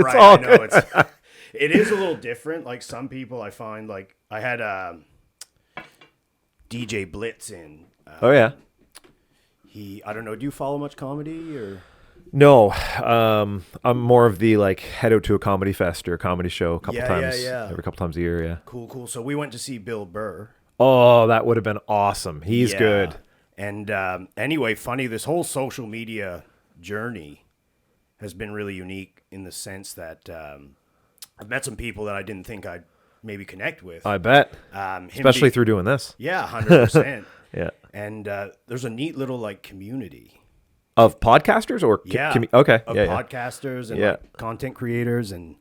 Right, all I know. good. It is a little different. Like some people I find, like I had DJ Blitz in. Oh, yeah. I don't know, do you follow much comedy or? No, I'm more of the like head out to a comedy fest or a comedy show a couple times, every couple times a year. Yeah. Cool. So we went to see Bill Burr. Oh, that would have been awesome. He's good. And anyway, funny, this whole social media journey has been really unique in the sense that I've met some people that I didn't think I'd maybe connect with. I bet. Especially through doing this. Yeah, 100%. Yeah. And there's a neat little like community. Of podcasters or okay. Of podcasters and like, content creators and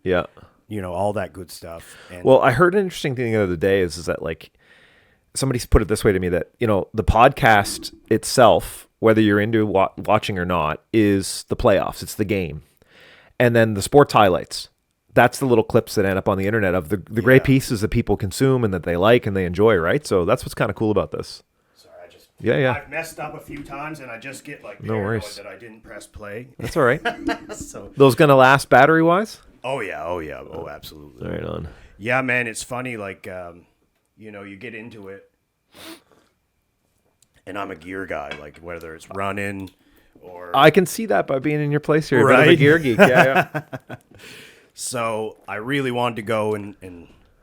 all that good stuff. And well, I heard an interesting thing the other day is that like somebody's put it this way to me that the podcast itself, whether you're into watching or not, is the playoffs. It's the game, and then the sports highlights. That's the little clips that end up on the internet of the great pieces that people consume and that they like and they enjoy. Right. So that's what's kind of cool about this. I've messed up a few times, and I just get like paranoid that I didn't press play. That's all right. So those gonna last battery wise? Oh yeah, oh absolutely. Right on. Yeah, man, it's funny. Like, you get into it, and I'm a gear guy. Like whether it's running or I can see that by being in your place here. Right? A bit of a gear geek. Yeah. So I really wanted to go and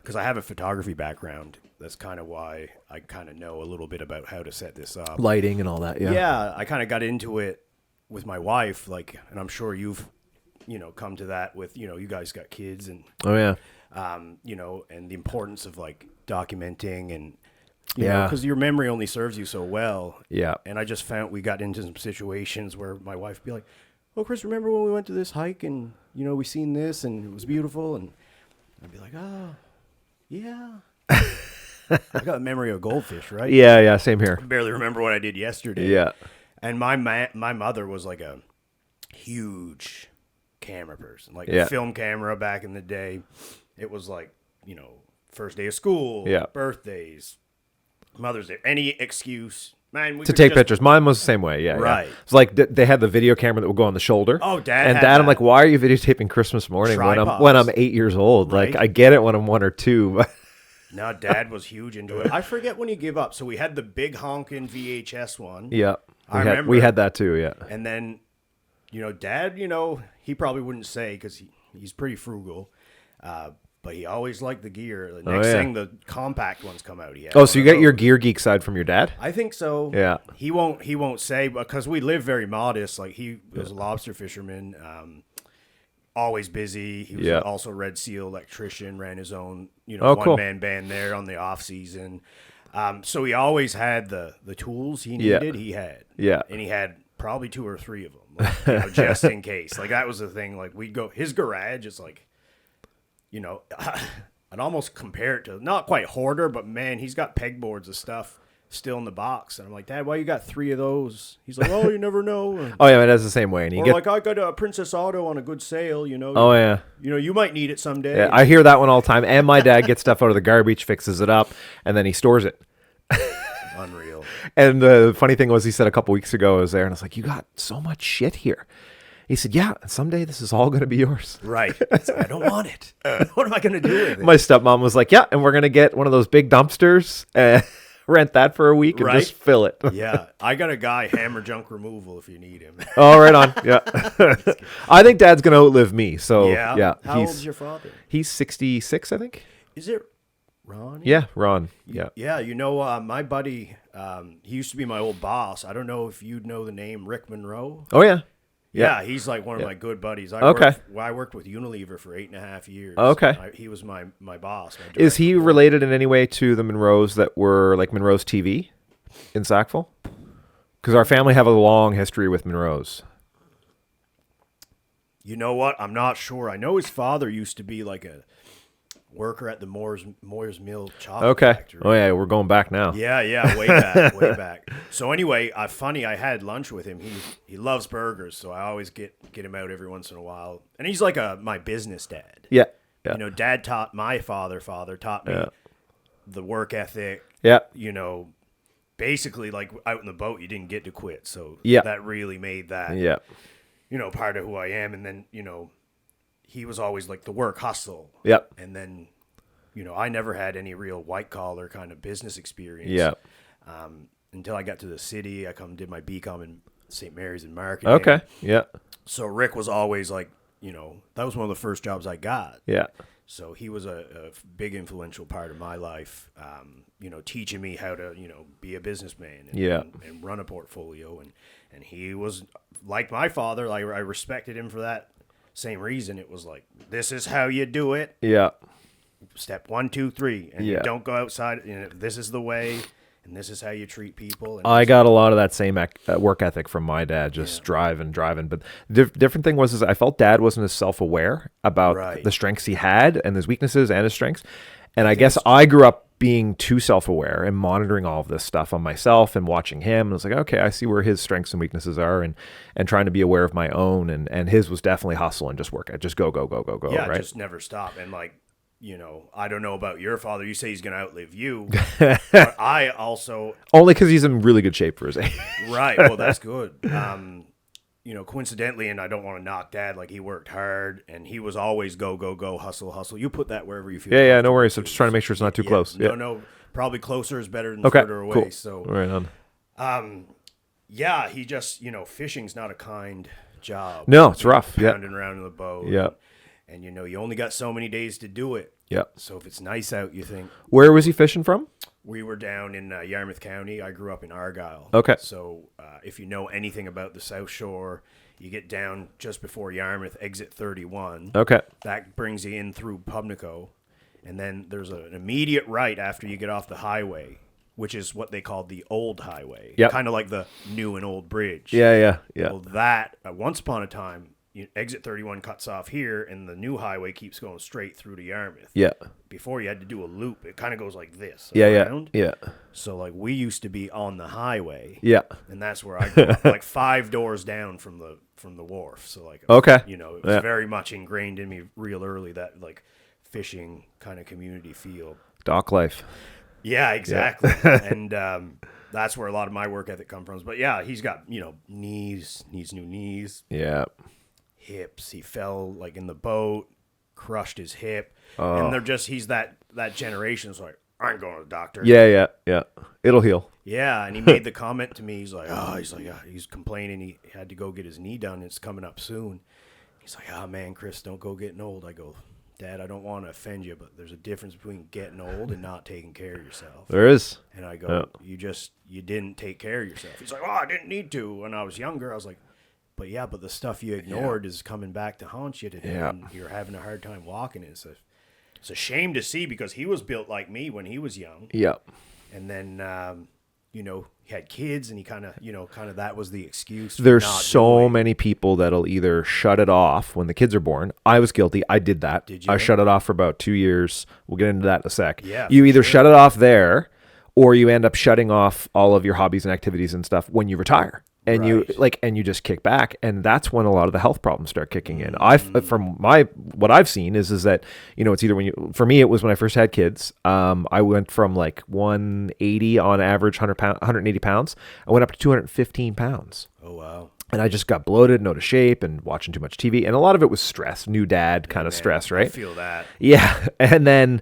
because I have a photography background. That's kind of why I kind of know a little bit about how to set this up. Lighting and all that, yeah. Yeah, I kind of got into it with my wife, like, and I'm sure you've, come to that with, you guys got kids and, oh yeah, and the importance of like documenting and, because your memory only serves you so well. Yeah. And I just found we got into some situations where my wife would be like, "Oh, Chris, remember when we went to this hike and, we seen this and it was beautiful?" And I'd be like, "Oh, yeah." I got a memory of goldfish, right? Yeah, same here. I barely remember what I did yesterday. Yeah. And my mother was like a huge camera person, like a film camera back in the day. It was like, first day of school, birthdays, Mother's Day, any excuse. Man, we to take pictures. Mine was the same way, yeah. Right. It's like they had the video camera that would go on the shoulder. Oh, Dad And had Dad, that. I'm like, why are you videotaping Christmas morning when I'm 8 years old? Right. Like, I get it when I'm 1 or 2, but... No, Dad was huge into it. I forget when you give up. So we had the big honkin' VHS one. Yeah. I remember. We had that too, yeah. And then, Dad, he probably wouldn't say because he's pretty frugal. But he always liked the gear. The next thing, the compact ones come out. So you got your gear geek side from your dad? I think so. Yeah. He won't say, because we live very modest. Like he was a lobster fisherman. Always busy. He was also Red Seal electrician, ran his own, one-man band there on the off season. So he always had the tools he needed. He had. Yeah. And he had probably 2 or 3 of them, like, just in case. Like that was the thing. Like we'd go, his garage is like, I'd almost compare it to, not quite hoarder, but man, he's got pegboards of stuff still in the box. And I'm like, "Dad, why you got 3 of those?" He's like, "Oh, you never know." Oh yeah, that's the same way. And like, I got a Princess Auto on a good sale, Oh yeah. You might need it someday. Yeah, I hear that one all the time. And my dad gets stuff out of the garbage, fixes it up, and then he stores it. Unreal. And the funny thing was, he said a couple weeks ago, I was there, and I was like, "You got so much shit here." He said, "Yeah, someday this is all going to be yours." Right. I don't want it. What am I going to do with it? My stepmom was like, "Yeah, and we're going to get one of those big dumpsters and rent that for a week and just fill it." Yeah. I got a guy, hammer junk removal, if you need him. Oh, right on. Yeah. I think Dad's going to outlive me. So, yeah. How old's your father? He's 66, I think. Is it Ron? Yeah, Ron. Yeah. Yeah, my buddy, he used to be my old boss. I don't know if you'd know the name Rick Monroe. Oh, yeah. Yeah, he's like one of my good buddies. I worked with Unilever for 8.5 years. Okay. He was my boss. Is he related in any way to the Monroes that were like Monroe's TV in Sackville? Because our family have a long history with Monroes. You know what? I'm not sure. I know his father used to be like a worker at the Moyers Mill chocolate factory. Oh, yeah, we're going back now. Yeah, way back, way back. So anyway, funny, I had lunch with him. He loves burgers, so I always get him out every once in a while. And he's like my business dad. Yeah. Dad taught my father taught me the work ethic. Yeah. Basically, like out in the boat, you didn't get to quit. So that really made that, part of who I am. And then, he was always like the work hustle. Yep. And then, I never had any real white collar kind of business experience. Yeah. Until I got to the city, I did my BCom in St. Mary's in marketing. Okay. Yeah. So Rick was always like, that was one of the first jobs I got. Yeah. So he was a big influential part of my life, teaching me how to, be a businessman and run a portfolio. And he was like my father. I respected him for that same reason. It was like, this is how you do it. Yeah. Step 1, 2, 3. And you don't go outside. This is the way. And this is how you treat people. And I got a lot of that same work ethic from my dad, just driving. But the different thing was I felt Dad wasn't as self-aware about the strengths he had and his weaknesses and his strengths. And I guess I grew up being too self-aware and monitoring all of this stuff on myself and watching him. And I was like, okay, I see where his strengths and weaknesses are and trying to be aware of my own. And his was definitely hustle and just work. Just go. Yeah, right? Just never stop. And I don't know about your father. You say he's going to outlive you. But I also... Only because he's in really good shape for his age. Right. Well, that's good. Coincidentally, and I don't want to knock Dad, he worked hard, and he was always go, hustle. You put that wherever you feel. Yeah, no worries. I'm just trying to make sure it's not too close. No, probably closer is better than further away. Cool. So, right on. He just, fishing's not a kind job. No, it's rough. Pounding around in the boat. Yeah. And you only got so many days to do it. Yeah. So if it's nice out, you think. Where was he fishing from? We were down in Yarmouth County. I grew up in Argyle. Okay. So if you know anything about the South Shore, you get down just before Yarmouth, exit 31. Okay. That brings you in through Pubnico. And then there's an immediate right after you get off the highway, which is what they call the old highway. Yep. Kind of like the new and old bridge. Yeah. Well, that, once upon a time, exit 31 cuts off here, and the new highway keeps going straight through to Yarmouth. Yeah. Before you had to do a loop. It kind of goes like this. Yeah. So we used to be on the highway. Yeah. And that's where I grew up, 5 doors down from the wharf. So okay. It was very much ingrained in me real early, that fishing kind of community feel. Dock life. Yeah, exactly. Yeah. And that's where a lot of my work ethic comes from. But yeah, he's got, knees, needs new knees. Yeah. Hips. He fell in the boat, crushed his hip. Oh. And he's that generation. It's like, I ain't going to the doctor. Yeah. It'll heal. Yeah. And he made the comment to me. He's like, he's complaining. He had to go get his knee done. It's coming up soon. He's like, man, Chris, don't go getting old. I go, Dad, I don't want to offend you, but there's a difference between getting old and not taking care of yourself. There is. And I go, you didn't take care of yourself. He's like, I didn't need to. When I was younger, I was like, but the stuff you ignored is coming back to haunt you today, and you're having a hard time walking. It's a shame to see, because he was built like me when he was young. Yeah. And then, he had kids, and he kind of that was the excuse. There's so many people that'll either shut it off when the kids are born. I was guilty. I did that. Did you? I shut it off for about 2 years. We'll get into that in a sec. Yeah. You either shut it off there, or you end up shutting off all of your hobbies and activities and stuff when you retire. And you just kick back, and that's when a lot of the health problems start kicking in. What I've seen is that, it's either for me, it was when I first had kids. I went from 180 on average, 180 pounds. I went up to 215 pounds. Oh, wow. And I just got bloated and out of shape and watching too much TV. And a lot of it was stress, new dad kind of stress, right? I feel that. Yeah. And then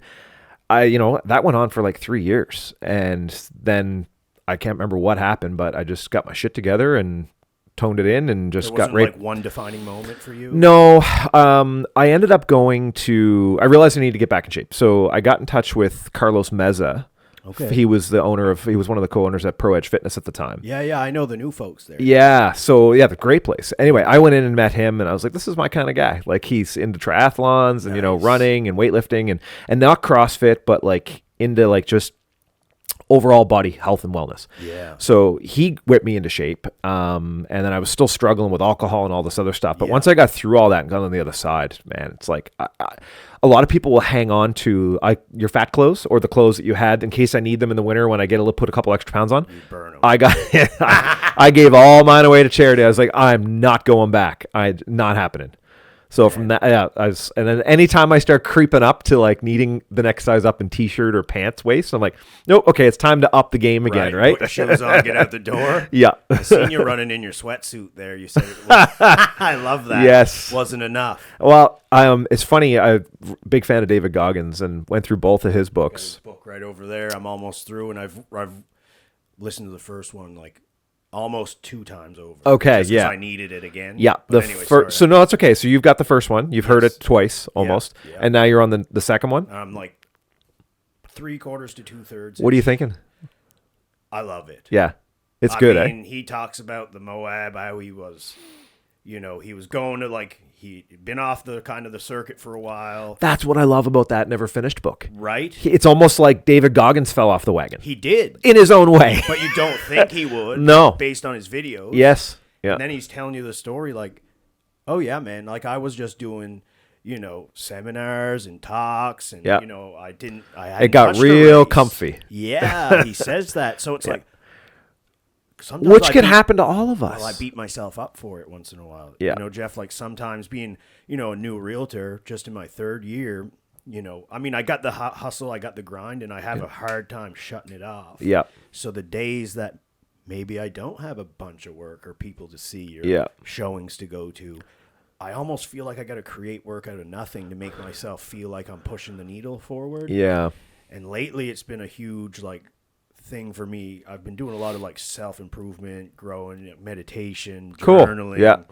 that went on for 3 years. And then I can't remember what happened, but I just got my shit together and toned it in and just got right. One defining moment for you? No. I ended up I realized I needed to get back in shape. So I got in touch with Carlos Meza. Okay. He was one of the co-owners at Pro Edge Fitness at the time. Yeah. I know the new folks there. Yeah. So the great place. Anyway, I went in and met him, and I was like, this is my kind of guy. He's into triathlons and, running and weightlifting and not CrossFit, but into just overall body health and wellness. Yeah. So he whipped me into shape. And then I was still struggling with alcohol and all this other stuff. But once I got through all that and got on the other side, man, it's a lot of people will hang on to your fat clothes or the clothes that you had in case I need them in the winter when I put a couple extra pounds on. You burn them. I gave all mine away to charity. I was like, I'm not going back. Not happening. So from that, and then anytime I start creeping up to like needing the next size up in t-shirt or pants waist, I'm like, nope, okay, it's time to up the game again, right? Put your shoes on, get out the door. Yeah. I seen you running in your sweatsuit there. You said, I love that. Yes. Wasn't enough. Well, it's funny. I'm a big fan of David Goggins and went through both of his books. His book right over there. I'm almost through, and I've listened to the first one like almost 2 times over. Okay, just yeah. I needed it again. Yeah. So no, it's okay. So you've got the first one. You've heard it twice almost, and now you're on the second one. I'm like 3/4 to 2/3. What are you thinking? I love it. Yeah, it's good. I mean, he talks about the Moab, how he was, he was going to like. He'd been off the kind of the circuit for a while. That's what I love about that never finished book. Right? It's almost like David Goggins fell off the wagon. He did. In his own way. But you don't think he would. No. Based on his videos. Yes. Yeah. And then he's telling you the story like, oh, yeah, man. Like, I was just doing, seminars and talks. And, it got real comfy. Yeah. He says that. So it's like. Which can happen to all of us. Well, I beat myself up for it once in a while. Yeah. Jeff, like sometimes being, a new realtor just in my 3rd year, I got the hustle, I got the grind, and I have a hard time shutting it off. Yeah. So the days that maybe I don't have a bunch of work or people to see or showings to go to, I almost feel like I got to create work out of nothing to make myself feel like I'm pushing the needle forward. Yeah. And lately it's been a huge, thing for me. I've been doing a lot of self-improvement, growing, meditation, journaling. Yeah.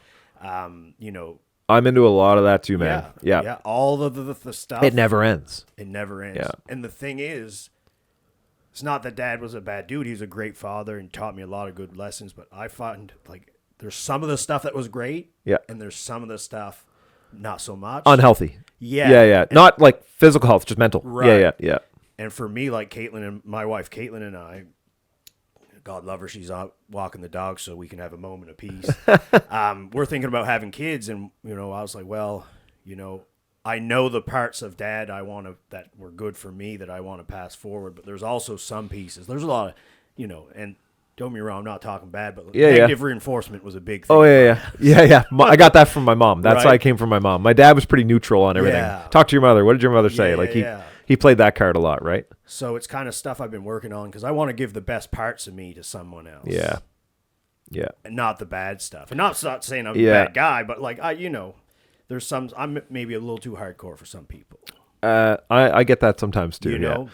I'm into a lot of that too, man. Yeah. All of the stuff. It never ends. Yeah. And the thing is, it's not that Dad was a bad dude. He was a great father and taught me a lot of good lessons, but I find there's some of the stuff that was great. Yeah. And there's some of the stuff not so much. Unhealthy. Yeah. Yeah. Not like physical health, just mental. Right. Yeah. And for me, like Caitlin and my wife, Caitlin and I, God love her, she's out walking the dog so we can have a moment of peace. We're thinking about having kids, and I was like, well, I know the parts of Dad that were good for me that I want to pass forward, but there's also some pieces. There's a lot of, and don't get me wrong, I'm not talking bad, but negative reinforcement was a big thing. Oh yeah. I got that from my mom. That's how I came from my mom. My dad was pretty neutral on everything. Yeah. Talk to your mother. What did your mother say? He played that card a lot, right? So it's kind of stuff I've been working on because I want to give the best parts of me to someone else. Yeah. And not the bad stuff. And not saying I'm a bad guy, but there's some, I'm maybe a little too hardcore for some people. I get that sometimes too.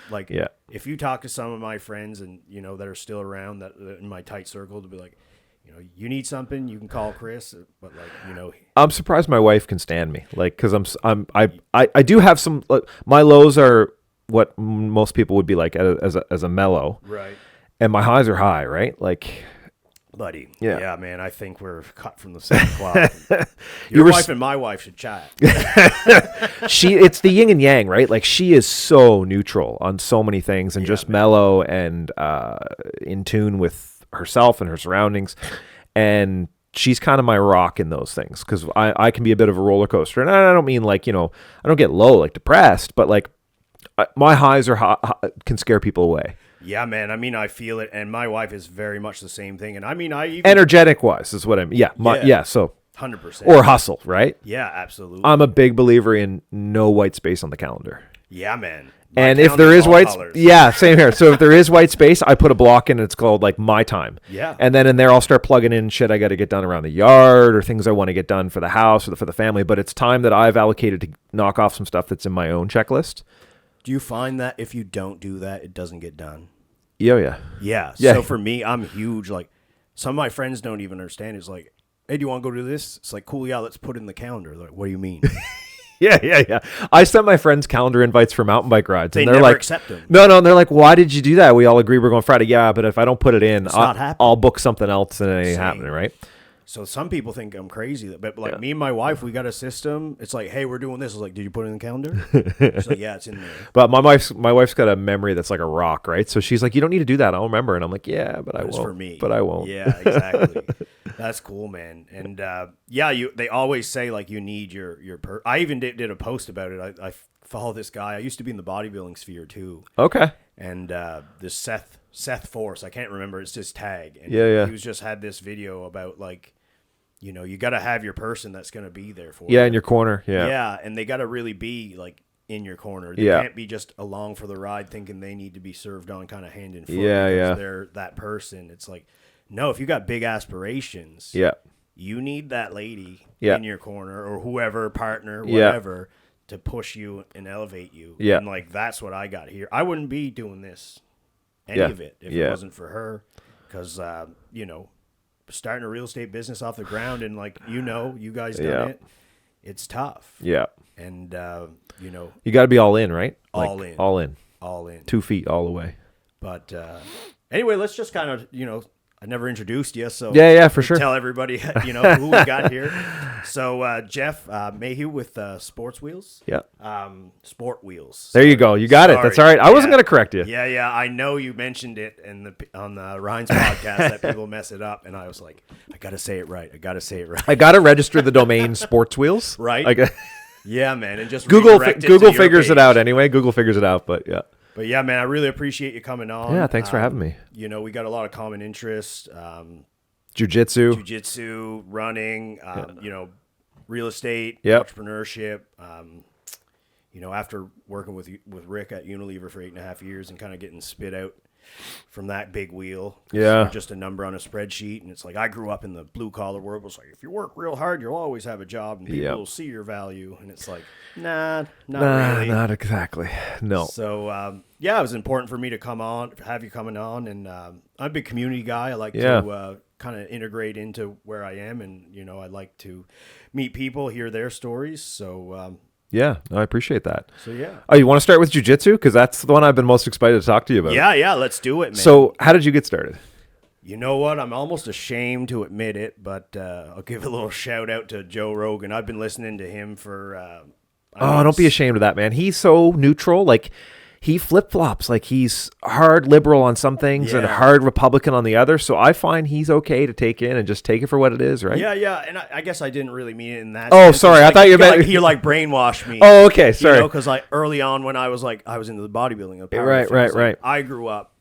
If you talk to some of my friends and, that are still around that in my tight circle to be like, you need something, you can call Chris, but I'm surprised my wife can stand me, because I do have some. My lows are what most people would be like as a mellow, right? And my highs are high, right? Buddy, yeah, man, I think we're cut from the same cloth. Wife and my wife should chat. It's the yin and yang, right? She is so neutral on so many things and just mellow and in tune with herself and her surroundings, and she's kind of my rock in those things because I can be a bit of a roller coaster, and I don't mean I don't get low depressed, but my highs can scare people away. Yeah, man. I mean, I feel it, and my wife is very much the same thing. And I mean, energetic wise is what I mean. So 100% or hustle, right? Yeah, absolutely. I'm a big believer in no white space on the calendar. Yeah, man. And if there is same here. So if there is white space, I put a block in. It's called my time. Yeah. And then in there, I'll start plugging in shit I got to get done around the yard or things I want to get done for the house or for the family. But it's time that I've allocated to knock off some stuff that's in my own checklist. Do you find that if you don't do that, it doesn't get done? Yeah. So for me, I'm huge. Some of my friends don't even understand. It's like, hey, do you want to go do this? It's like, cool, yeah, let's put it in the calendar. They're like, what do you mean? Yeah. I sent my friends calendar invites for mountain bike rides. And they're never accept them. No. And they're like, why did you do that? We all agree we're going Friday. Yeah, but if I don't put it in, I'll book something else and it ain't happening, right? So some people think I'm crazy. But me and my wife, we got a system. It's like, hey, we're doing this. It's like, did you put it in the calendar? She's like, yeah, it's in there. But my wife's got a memory that's like a rock, right? So she's like, you don't need to do that. I'll remember. And I'm like, yeah, but I won't. For me. But I won't. Yeah, exactly. That's cool, man. And they always say you need your I even did a post about it. I follow this guy. I used to be in the bodybuilding sphere too. Okay. And this Seth Force, I can't remember. It's his tag. And he was just had this video about you know, you got to have your person that's going to be there for you. you. In your corner. Yeah. Yeah, and they got to really be like in your corner. They can't be just along for the ride thinking they need to be served on kind of hand and foot because they're that person. It's like, no, if you got big aspirations, you need that lady in your corner or whoever, partner, whatever, to push you and elevate you. Yeah. And like, that's what I got here. I wouldn't be doing this, any of it, if it wasn't for her. Because, you know, starting a real estate business off the ground and like, you know, you guys done it, it's tough. Yeah. And, you know, you got to be all in, right? All in. 2 feet all the way. But anyway, let's just kind of, you know, I never introduced you, so for sure. Tell everybody, you know, who we got here. So Jeff Mayhew with Sportswheels. Yeah. Sportwheels. There you go. You got it. That's all right. I wasn't going to correct you. Yeah. I know you mentioned it on the Ryan's podcast that people mess it up, and I was like, I got to say it right. I got to register the domain Sportswheels. Right. Yeah, man, and just Google figures it out anyway. Google figures it out, but yeah. But yeah, man, I really appreciate you coming on. Yeah, thanks for having me. You know, we got a lot of common interests. Jiu-jitsu, running, you know, real estate, entrepreneurship. You know, after working with Rick at Unilever for 8.5 years and kind of getting spit out from that big wheel. Yeah. Just a number on a spreadsheet. And it's like, I grew up in the blue collar world. It was like, if you work real hard, you'll always have a job and people will see your value. And it's like, not really. Not exactly. No. So, yeah, it was important for me to have you coming on. And I'm a big community guy. I like to kind of integrate into where I am. And, you know, I like to meet people, hear their stories. So, yeah, I appreciate that. So, yeah. Oh, you want to start with jiu-jitsu? Because that's the one I've been most excited to talk to you about. Yeah, let's do it, man. So how did you get started? You know what? I'm almost ashamed to admit it, but I'll give a little shout out to Joe Rogan. I've been listening to him for... don't be ashamed of that, man. He's so neutral. Like, he flip-flops. Like, he's hard liberal on some things and hard Republican on the other. So I find he's okay to take in and just take it for what it is, right? Yeah. And I guess I didn't really mean it in that sense. Sorry. Like, I thought you meant... He brainwashed me. Oh, okay. Sorry. You know, because early on when I was into the bodybuilding. Right. I grew up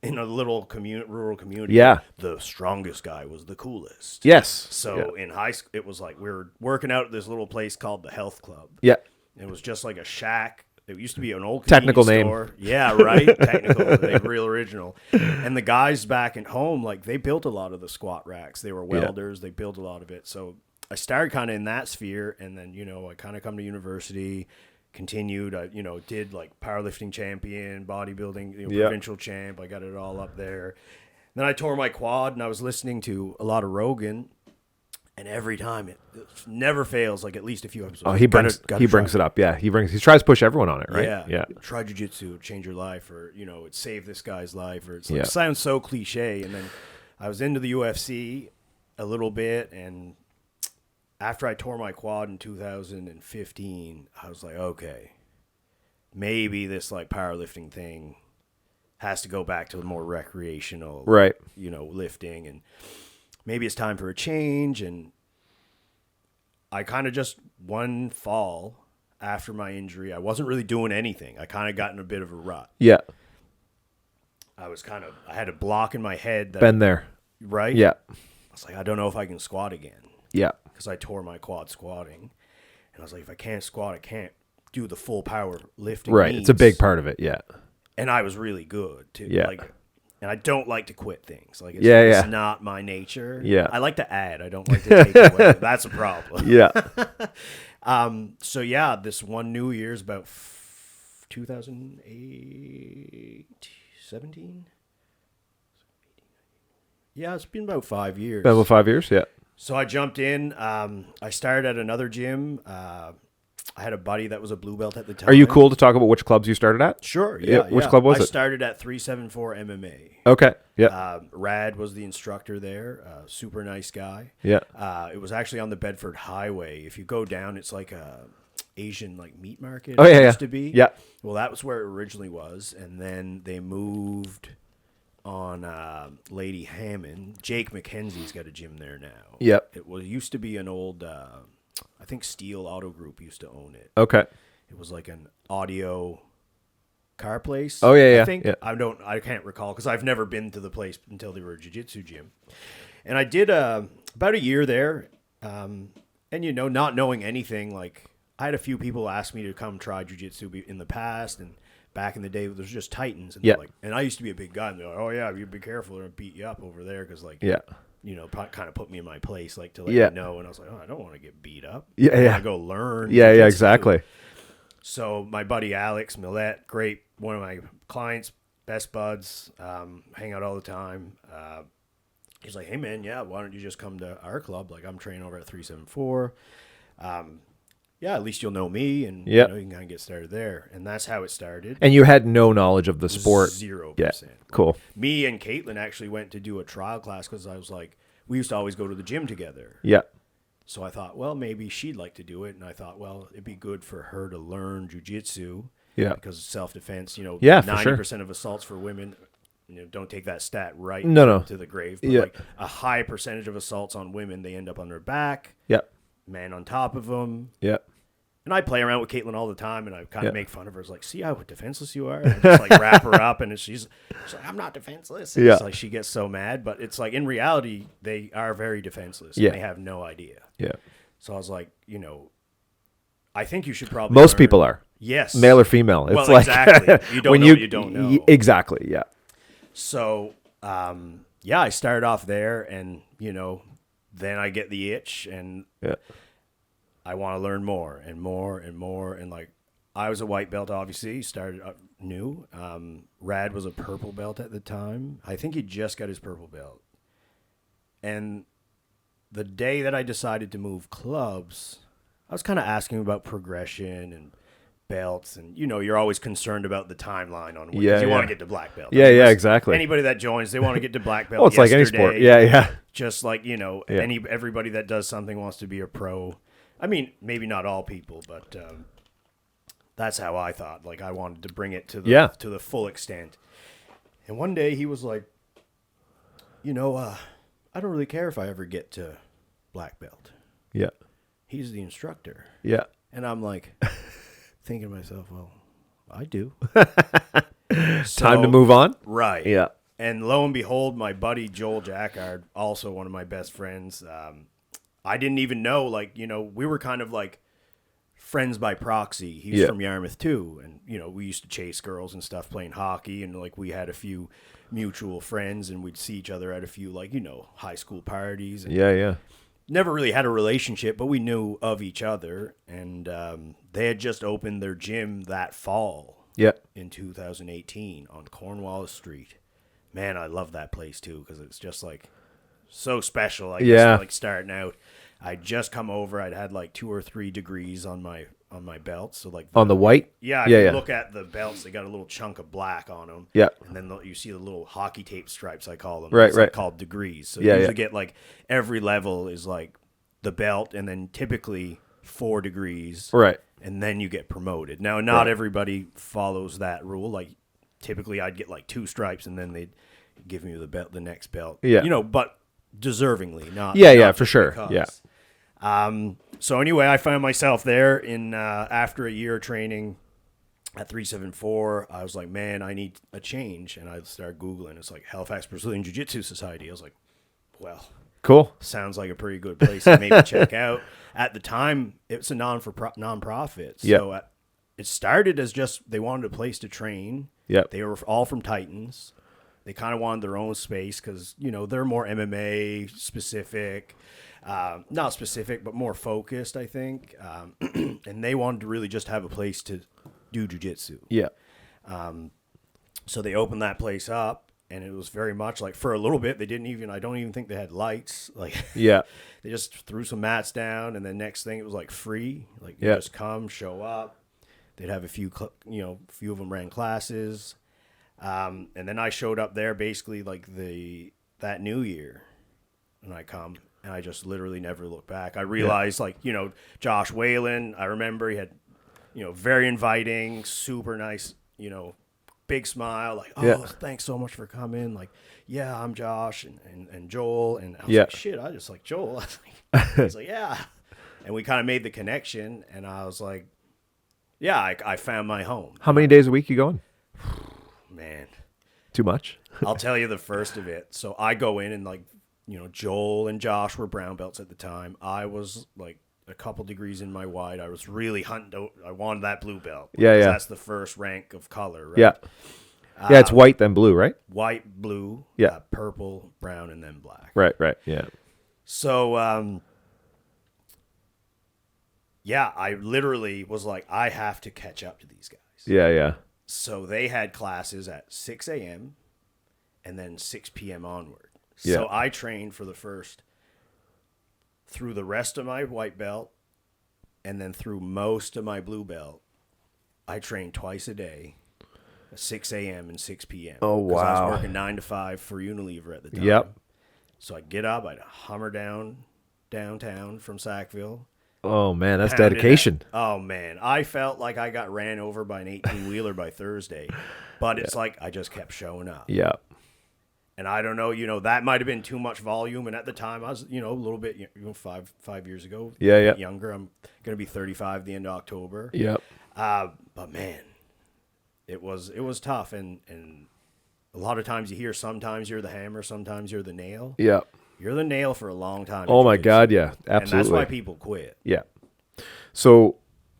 in a little rural community. Yeah. The strongest guy was the coolest. Yes. So in high school, it was like we were working out at this little place called the Health Club. Yeah. It was just like a shack. It used to be an old technical store. Name. Yeah, right. Technical, like real original. And the guys back at home, like they built a lot of the squat racks. They were welders. They built a lot of it. So I started kind of in that sphere, and then I kind of come to university, continued. I did like powerlifting champion, bodybuilding, provincial champ. I got it all up there. Then I tore my quad, and I was listening to a lot of Rogan. And every time it never fails, like at least a few episodes. Oh, he brings it up. Yeah, he tries to push everyone on it, right? Yeah. Try jiu-jitsu, change your life, or it saved this guy's life, or it sounds so cliche. And then I was into the UFC a little bit, and after I tore my quad in 2015, I was like, okay, maybe this like powerlifting thing has to go back to more recreational, right? Lifting and. Maybe it's time for a change, and I kind of just one fall after my injury, I wasn't really doing anything. I kind of got in a bit of a rut. Yeah. I had a block in my head. Been there. Right? Yeah. I was like, I don't know if I can squat again. Yeah. Because I tore my quad squatting. And I was like, if I can't squat, I can't do the full power lifting. Right. It's a big part of it. Yeah. And I was really good, too. Yeah. And I don't like to quit things. Like it's not my nature. Yeah. I like to add. I don't like to take away. That's a problem. Yeah. So yeah, this one New Year's about 2017. Yeah, it's been about 5 years. Been about 5 years, yeah. So I jumped in. I started at another gym. I had a buddy that was a blue belt at the time. Are you cool to talk about which clubs you started at? Sure, yeah. Which club was it? I started at 374 MMA. Okay, yeah. Rad was the instructor there. Super nice guy. Yeah. It was actually on the Bedford Highway. If you go down, it's like a Asian like meat market. Oh, yeah, used to be. Yeah. Well, that was where it originally was, and then they moved on Lady Hammond. Jake McKenzie's got a gym there now. Yep. It used to be an old... I think Steel Auto Group used to own it. Okay. It was like an audio car place. Oh, yeah. I think I can't recall because I've never been to the place until they were a jiu-jitsu gym. And I did about a year there. And, not knowing anything, like I had a few people ask me to come try jiu-jitsu in the past. And back in the day, there's just Titans. And and I used to be a big guy. And they're like, oh, yeah, you be careful. They're going to beat you up over there. Because, kind of put me in my place, like to let me know. And I was like, oh, I don't want to get beat up. I want to go learn. Yeah, exactly. So my buddy Alex Millette, great, one of my clients, best buds, hang out all the time. He's like, hey, man, why don't you just come to our club? Like, I'm training over at 374. At least you'll know me, and you can kind of get started there. And that's how it started. And you had no knowledge of the sport? 0%. Yeah, cool. Me and Caitlin actually went to do a trial class because I was like, we used to always go to the gym together. Yeah. So I thought, well, maybe she'd like to do it. And I thought, well, it'd be good for her to learn jiu-jitsu. Yeah. Because self-defense, 90% of assaults for women, don't take that stat right to the grave. But like a high percentage of assaults on women, they end up on their back. Yeah. Man on top of them. Yeah. And I play around with Caitlin all the time, and I kind of make fun of her. It's like, see how defenseless you are? And I just like wrap her up, and she's like, I'm not defenseless. And it's like she gets so mad, but it's like in reality, they are very defenseless. And they have no idea. Yeah. So I was like, I think you should probably Most people are. Yes. Male or female. It's like exactly. You don't know what you don't know. Exactly, yeah. So, I started off there, and, then I get the itch, and I want to learn more and more and more. And like, I was a white belt, obviously, started new. Rad was a purple belt at the time. I think he just got his purple belt. And the day that I decided to move clubs, I was kind of asking about progression and belts. And, you're always concerned about the timeline on when you want to get to black belt. Yeah, exactly. Anybody that joins, they want to get to black belt. Well, it's like any sport. Yeah. Just like, everybody that does something wants to be a pro. I mean, maybe not all people, but that's how I thought. Like, I wanted to bring it to the full extent. And one day he was like, I don't really care if I ever get to black belt. Yeah. He's the instructor. Yeah. And I'm like, thinking to myself, well, I do. Time to move on? Right. Yeah. And lo and behold, my buddy Joel Jackard, also one of my best friends, I didn't even know, we were kind of like friends by proxy. He's from Yarmouth too. And, we used to chase girls and stuff playing hockey. And we had a few mutual friends, and we'd see each other at a few high school parties. And never really had a relationship, but we knew of each other. And they had just opened their gym that fall in 2018 on Cornwallis Street. Man, I love that place too, because it's just so special. I guess starting out, I'd just come over. I'd had 2 or 3 degrees on my belt. So on the white, if you look at the belts, they got a little chunk of black on them. Yeah, and then you see the little hockey tape stripes. I call them. Right. Called degrees. So you usually get every level is the belt, and then typically 4 degrees. Right, and then you get promoted. Now, not everybody follows that rule. Typically, I'd get 2 stripes, and then they'd give me the next belt. Yeah, but deservingly, not. Yeah, for sure. Because. Yeah. So anyway, I found myself there in after a year of training at 374. I was like, man, I need a change, and I started Googling. It's Halifax Brazilian Jiu-Jitsu Society. I was like, well, cool. Sounds like a pretty good place to maybe check out. At the time, it's a non-profit. So it started as just they wanted a place to train. Yeah. They were all from Titans. They kind of wanted their own space because, they're more MMA specific. Not specific, but more focused, I think. And they wanted to really just have a place to do jiu-jitsu. Yeah. So they opened that place up, and it was very much for a little bit, I don't even think they had lights. They just threw some mats down, and then next thing it was free. You just come, show up. They'd have a few of them ran classes. And then I showed up there basically that New Year, and I come. And I just literally never looked back. I realized, Josh Whalen, I remember he had, very inviting, super nice, big smile. Thanks so much for coming. I'm Josh and Joel. And I was like, shit, I just like Joel. He's like, yeah. And we kind of made the connection. And I was like, yeah, I found my home. How many days a week you going? Man. Too much? I'll tell you the first of it. So I go in and Joel and Josh were brown belts at the time. I was like a couple degrees in my white. I was really hunting. I wanted that blue belt. Yeah. That's the first rank of color, right? Yeah. Yeah, it's white, then blue, right? White, blue, yeah, purple, brown, and then black. Right, yeah. So, I literally was like, I have to catch up to these guys. Yeah. So they had classes at 6 a.m. and then 6 p.m. onward. Yeah. So I trained through the rest of my white belt, and then through most of my blue belt, I trained twice a day. 6 a.m. and 6 p.m. Oh, wow. Because I was working 9 to 5 for Unilever at the time. Yep. So I'd get up, I'd hummer downtown from Sackville. Oh, man, that's dedication. Oh, man. I felt like I got ran over by an 18-wheeler by Thursday. But it's like I just kept showing up. Yeah. And I don't know, that might have been too much volume. And at the time, I was, a little bit, 5 years ago. Yeah. Younger. I'm going to be 35 the end of October. Yep. But, man. It was tough, and a lot of times you hear sometimes you're the hammer, sometimes you're the nail. Yeah. You're the nail for a long time. Oh, my God, yeah, absolutely. And that's why people quit. Yeah. So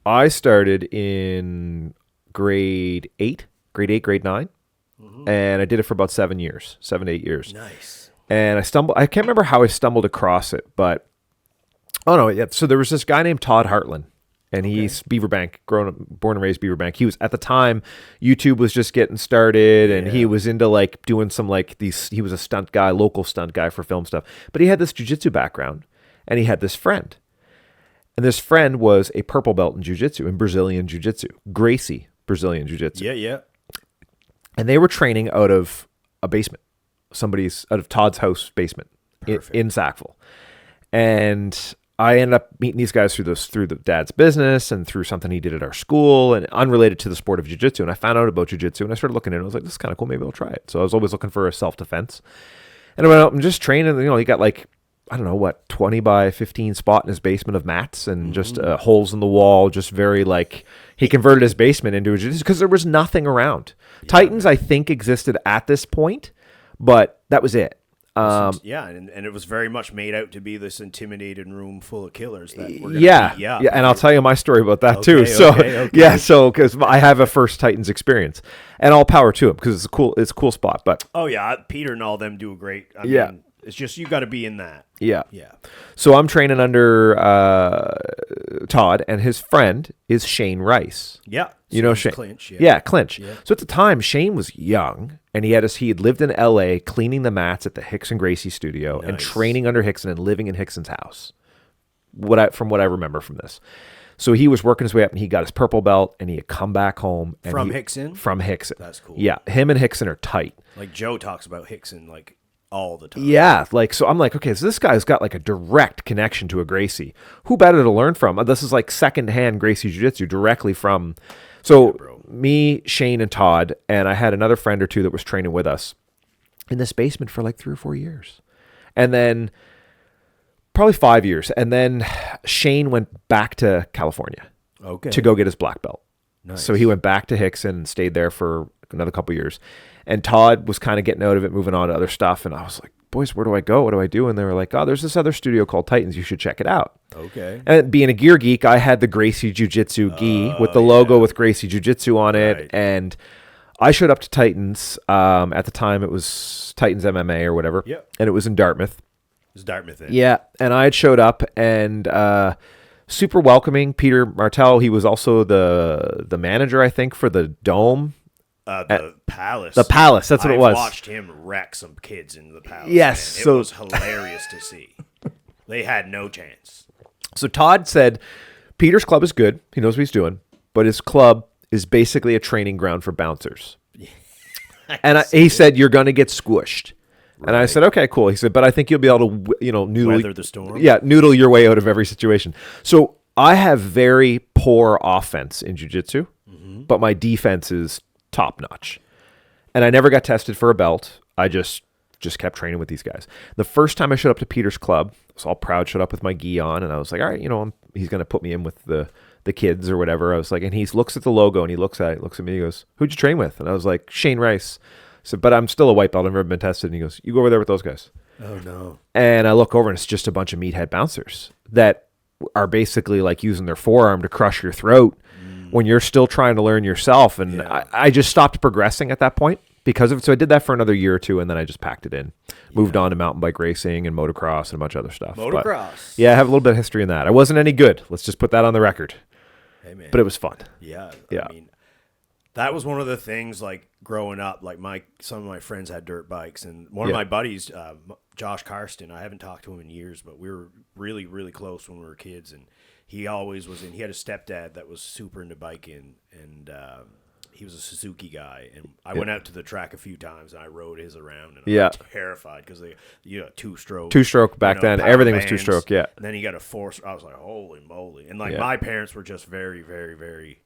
I started in grade 8, grade 9, and I did it for about 7 to 8 years. Nice. And I can't remember how I stumbled across it, but, so there was this guy named Todd Hartland. And he's Beaverbank, born and raised Beaverbank. He was, at the time, YouTube was just getting started, and he was into like doing some like these. He was a stunt guy, local stunt guy for film stuff. But he had this jiu-jitsu background, and he had this friend. And this friend was a purple belt in jiu-jitsu, in Brazilian jiu-jitsu, Gracie Brazilian jiu-jitsu. Yeah. And they were training out of a basement, out of Todd's house basement in Sackville. And I ended up meeting these guys through the dad's business and through something he did at our school and unrelated to the sport of jiu-jitsu. And I found out about jiu-jitsu and I started looking at it. I was like, this is kind of cool. Maybe I'll try it. So I was always looking for a self-defense. And I went out and just training. He got like, 20 by 15 spot in his basement of mats and just holes in the wall. Just very like, he converted his basement into a jiu-jitsu because there was nothing around. Yeah. Titans, I think, existed at this point, but that was it. And it was very much made out to be this intimidated room full of killers that were going to beat you up. Yeah, and I'll tell you my story about that too. So because I have a first Titans experience, and all power to him because it's a cool spot. But Peter and all them do a great. I mean, it's just you got to be in that. Yeah. So I'm training under Todd, and his friend is Shane Rice. Yeah. You know Shane. Clinch. Clinch. Yeah. So at the time, Shane was young, and he had lived in L.A. cleaning the mats at the Hickson Gracie studio and training under Hickson and living in Hickson's house. From what I remember from this. So he was working his way up, and he got his purple belt, and he had come back home. And Hickson? From Hickson. That's cool. Yeah, him and Hickson are tight. Like Joe talks about Hickson, like, all the time. Yeah, so I'm like, okay, so this guy's got like a direct connection to a Gracie. Who better to learn from? This is like secondhand Gracie Jiu-Jitsu directly from. So me, Shane, and Todd, and I had another friend or two that was training with us in this basement for like 3 or 4 years. And then probably 5 years. And then Shane went back to California to go get his black belt. Nice. So he went back to Hickson and stayed there for another couple of years. And Todd was kind of getting out of it, moving on to other stuff. And I was like, boys, where do I go? What do I do? And they were like, there's this other studio called Titans. You should check it out. Okay. And being a gear geek, I had the Gracie Jiu-Jitsu gi with the logo with Gracie Jiu-Jitsu on it. Right. And I showed up to Titans. At the time, it was Titans MMA or whatever. Yep. And it was in Dartmouth. It was Dartmouth. Yeah. And I had showed up and super welcoming. Peter Martell, he was also the manager, I think, for the Dome. The Palace. The Palace, that's what it was. I watched him wreck some kids in the Palace. Yes. Man. It was hilarious to see. They had no chance. So Todd said, Peter's club is good. He knows what he's doing. But his club is basically a training ground for bouncers. And he said, you're going to get squished. Right. And I said, okay, cool. He said, but I think you'll be able to, noodle. Weather the storm. Yeah, noodle your way out of every situation. So I have very poor offense in jiu-jitsu, but my defense is top notch. And I never got tested for a belt. I just kept training with these guys. The first time I showed up to Peter's club, I was all proud, showed up with my gi on, and I was like, all right, he's going to put me in with the kids or whatever. I was like, and he looks at the logo and he looks at me, he goes, who'd you train with? And I was like, Shane Rice. I said, but I'm still a white belt. I've never been tested. And he goes, you go over there with those guys. Oh, no. And I look over and it's just a bunch of meathead bouncers that are basically like using their forearm to crush your throat when you're still trying to learn yourself. And I just stopped progressing at that point because of it. So I did that for another year or two, and then I just packed it in. Moved on to mountain bike racing and motocross and a bunch of other stuff. Motocross. But, I have a little bit of history in that. I wasn't any good. Let's just put that on the record. Hey, man. But it was fun. Yeah. Yeah. I mean, that was one of the things, like, growing up, like, some of my friends had dirt bikes, and one of my buddies, Josh Karsten, I haven't talked to him in years, but we were really, really close when we were kids, and he always was he had a stepdad that was super into biking, and he was a Suzuki guy, and I went out to the track a few times, and I rode his around, and I was terrified, because two-stroke back then, everything was two-stroke, and then he got a I was like, holy moly, and like, my parents were just very, very, very...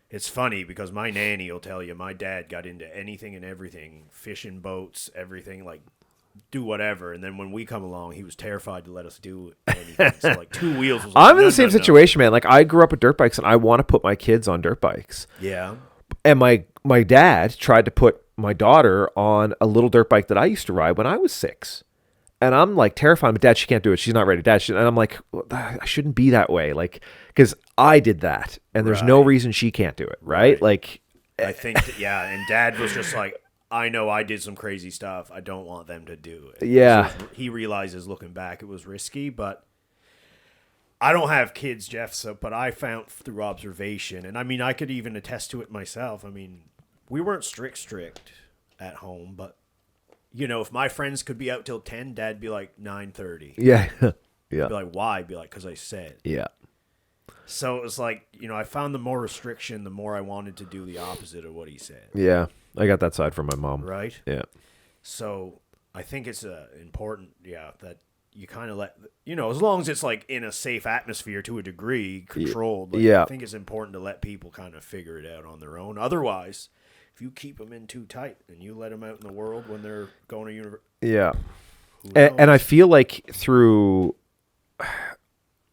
It's funny because my nanny will tell you my dad got into anything and everything, fishing, boats, everything, like, do whatever. And then when we come along, he was terrified to let us do anything. So, like, two wheels was like, I'm in the same situation, man. Like, I grew up with dirt bikes, and I want to put my kids on dirt bikes. Yeah. And my dad tried to put my daughter on a little dirt bike that I used to ride when I was 6. And I'm like terrified. But Dad, she can't do it. She's not ready. Dad, and I'm like, well, I shouldn't be that way. Like, because I did that, and there's no reason she can't do it, right? Like, I think, and Dad was just like, I know I did some crazy stuff. I don't want them to do it. Yeah. So he realizes looking back it was risky, but I don't have kids, Jeff, but I found through observation, and I mean, I could even attest to it myself. I mean, we weren't strict at home, but you know, if my friends could be out till 10, Dad'd be like 9:30. Yeah. Yeah. Be like, why? Be like, because I said. Yeah. So it was like, you know, I found the more restriction, the more I wanted to do the opposite of what he said. Yeah. I got that side from my mom. Right? Yeah. So I think it's important, that you kind of let, you know, as long as it's like in a safe atmosphere to a degree, controlled. Like, I think it's important to let people kind of figure it out on their own. Otherwise, if you keep them in too tight and you let them out in the world when they're going to university. Yeah. And I feel like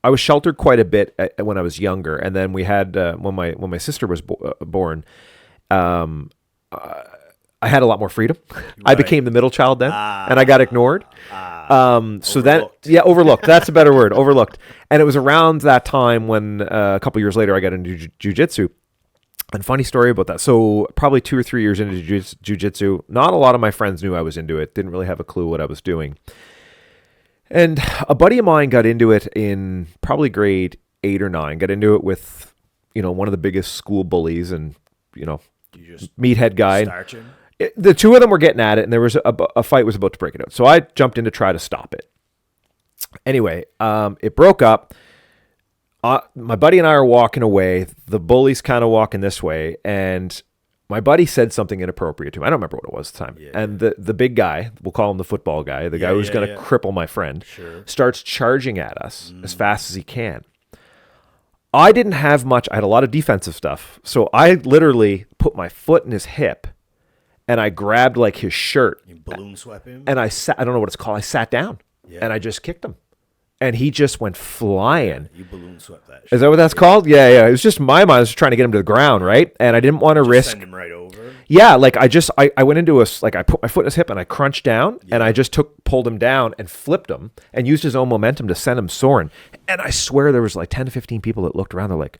I was sheltered quite a bit when I was younger. And then we had, when my sister was born, I had a lot more freedom. Right. I became the middle child then, and I got ignored. So overlooked. Overlooked. That's a better word, overlooked. And it was around that time when a couple years later I got into jiu-jitsu. And funny story about that. So probably 2 or 3 years into jiu-jitsu, not a lot of my friends knew I was into it. Didn't really have a clue what I was doing. And a buddy of mine got into it in probably grade 8 or 9. Got into it with, one of the biggest school bullies and, meathead guy. Starching? The two of them were getting at it, and there was a fight was about to break it out. So I jumped in to try to stop it. Anyway, it broke up. My buddy and I are walking away. The bully's kind of walking this way, and my buddy said something inappropriate to him. I don't remember what it was at the time. Yeah. And the big guy, we'll call him the football guy, the guy who's going to cripple my friend, starts charging at us as fast as he can. I didn't have much. I had a lot of defensive stuff. So I literally put my foot in his hip, and I grabbed like his shirt. You balloon swept him? And I don't know what it's called. I sat down, and I just kicked him. And he just went flying. You balloon swept that shit. Is that what that's called? Yeah. It was just my mind. I was trying to get him to the ground, right? And I didn't want to risk. Send him right over. Yeah, like I went into I put my foot in his hip and I crunched down and I just pulled him down and flipped him and used his own momentum to send him soaring. And I swear there was like 10 to 15 people that looked around. They're like,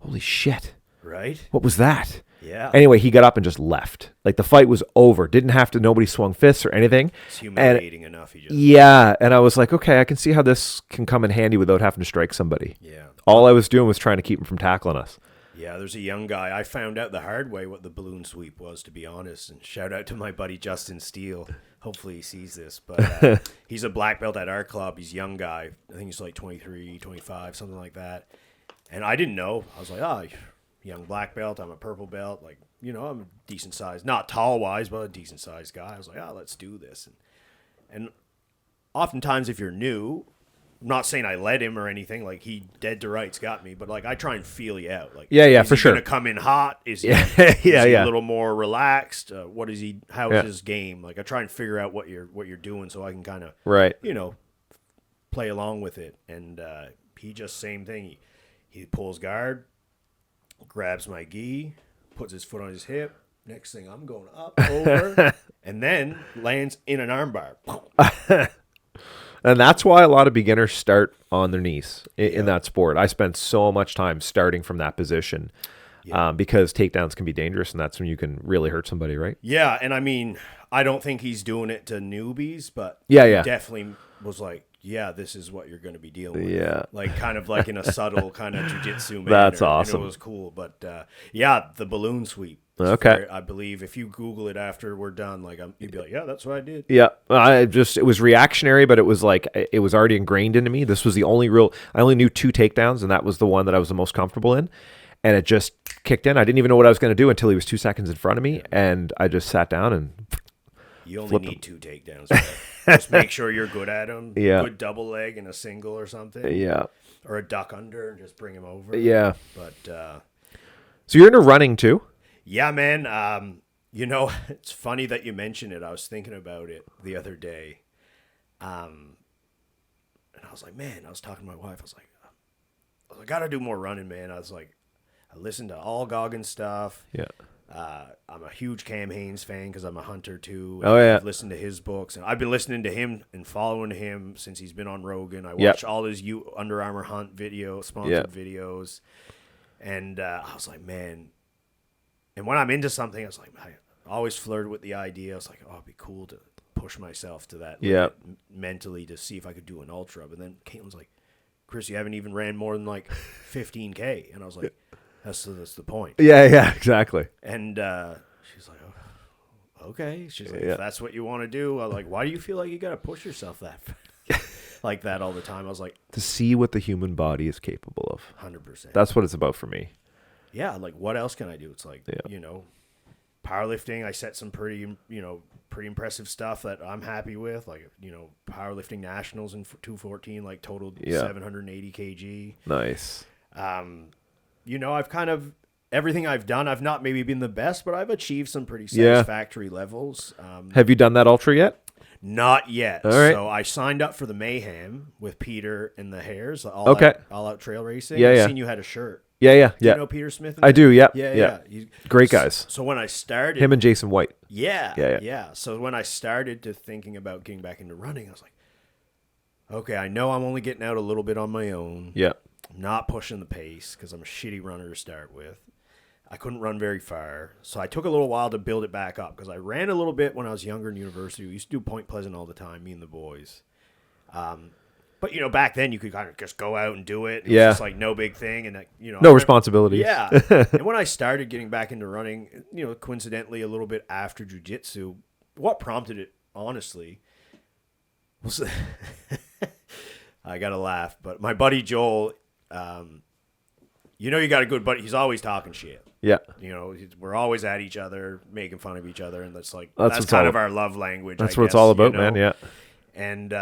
holy shit. Right? What was that? Yeah. Anyway, he got up and just left. Like the fight was over. Nobody swung fists or anything. It's humiliating enough. Yeah. And I was like, okay, I can see how this can come in handy without having to strike somebody. Yeah. All I was doing was trying to keep him from tackling us. Yeah, there's a young guy. I found out the hard way what the balloon sweep was, to be honest. And shout out to my buddy Justin Steele. Hopefully he sees this. But he's a black belt at our club. He's a young guy. I think he's like 23, 25, something like that. And I didn't know. I was like, young black belt. I'm a purple belt. Like, I'm a decent size, not tall-wise, but a decent-sized guy. I was like, let's do this. And oftentimes if you're new, I'm not saying I led him or anything. Like, he dead to rights got me. But, like, I try and feel you out. Like, yeah, for sure. Is he going to come in hot? Is he, a little more relaxed? How is his game? Like, I try and figure out what you're doing so I can kind of, play along with it. And he just, same thing. He pulls guard, grabs my gi, puts his foot on his hip. Next thing, I'm going up, over, and then lands in an armbar. And that's why a lot of beginners start on their knees in that sport. I spent so much time starting from that position because takedowns can be dangerous, and that's when you can really hurt somebody, right? Yeah, and I mean, I don't think he's doing it to newbies, but he definitely was like, yeah, this is what you're going to be dealing with. Yeah. Like kind of like in a subtle kind of jiu-jitsu manner. That's awesome. And it was cool. But the balloon sweep. Okay. I believe if you Google it after we're done, like you'd be like, yeah, that's what I did. Yeah. It was reactionary, but it was like, it was already ingrained into me. This was the only I only knew 2 takedowns, and that was the one that I was the most comfortable in. And it just kicked in. I didn't even know what I was going to do until he was 2 seconds in front of me. And I just sat down and you only need 2 takedowns. Just make sure you're good at them. Yeah. Good double leg and a single or something. Yeah. Or a duck under and just bring him over. Yeah. But so you're into running too? Yeah, man. It's funny that you mentioned it. I was thinking about it the other day. And I was like, man, I was talking to my wife. I was like, I got to do more running, man. I was like, I listened to all Goggins stuff. Yeah. I'm a huge Cam Hanes fan because I'm a hunter too. Oh, yeah. I've listened to his books, and I've been listening to him and following him since he's been on Rogan. I watch all his Under Armour hunt sponsored videos, and I was like, man. And when I'm into something, I was like, I always flirted with the idea. I was like, oh, it'd be cool to push myself to that limit mentally to see if I could do an ultra. But then Caitlin's like, Chris, you haven't even ran more than like 15K, and I was like. That's the point. Yeah, exactly. And she's like, oh, okay. She's like, if that's what you want to do, I'm like, why do you feel like you got to push yourself that like that all the time? I was like, to see what the human body is capable of. 100%. That's what it's about for me. Yeah, like what else can I do? It's like, powerlifting. I set some pretty impressive stuff that I'm happy with. Like, powerlifting nationals in 214, like totaled 780 kg. Nice. I've kind of everything I've done. I've not maybe been the best, but I've achieved some pretty satisfactory levels. Have you done that ultra yet? Not yet. All right. So I signed up for the Mayhem with Peter and the Hares. All out trail racing. Yeah, I've seen you had a shirt. Yeah. Do you know Peter Smith? I do. Yeah. Great guys. guys. So when I started, him and Jason White. Yeah. So when I started to thinking about getting back into running, I was like, okay, I know I'm only getting out a little bit on my own. Yeah. I'm not pushing the pace because I'm a shitty runner to start with. I couldn't run very far. So I took a little while to build it back up because I ran a little bit when I was younger in university. We used to do Point Pleasant all the time, me and the boys. But, back then you could kind of just go out and do it. It was just like no big thing. And, no responsibilities. Yeah. And when I started getting back into running, coincidentally a little bit after jiu-jitsu, what prompted it, honestly, was I got to laugh. But my buddy Joel... you got a good buddy. He's always talking shit. Yeah. We're always at each other, making fun of each other. And that's kind of our love language. That's what it's all about, man. Yeah. And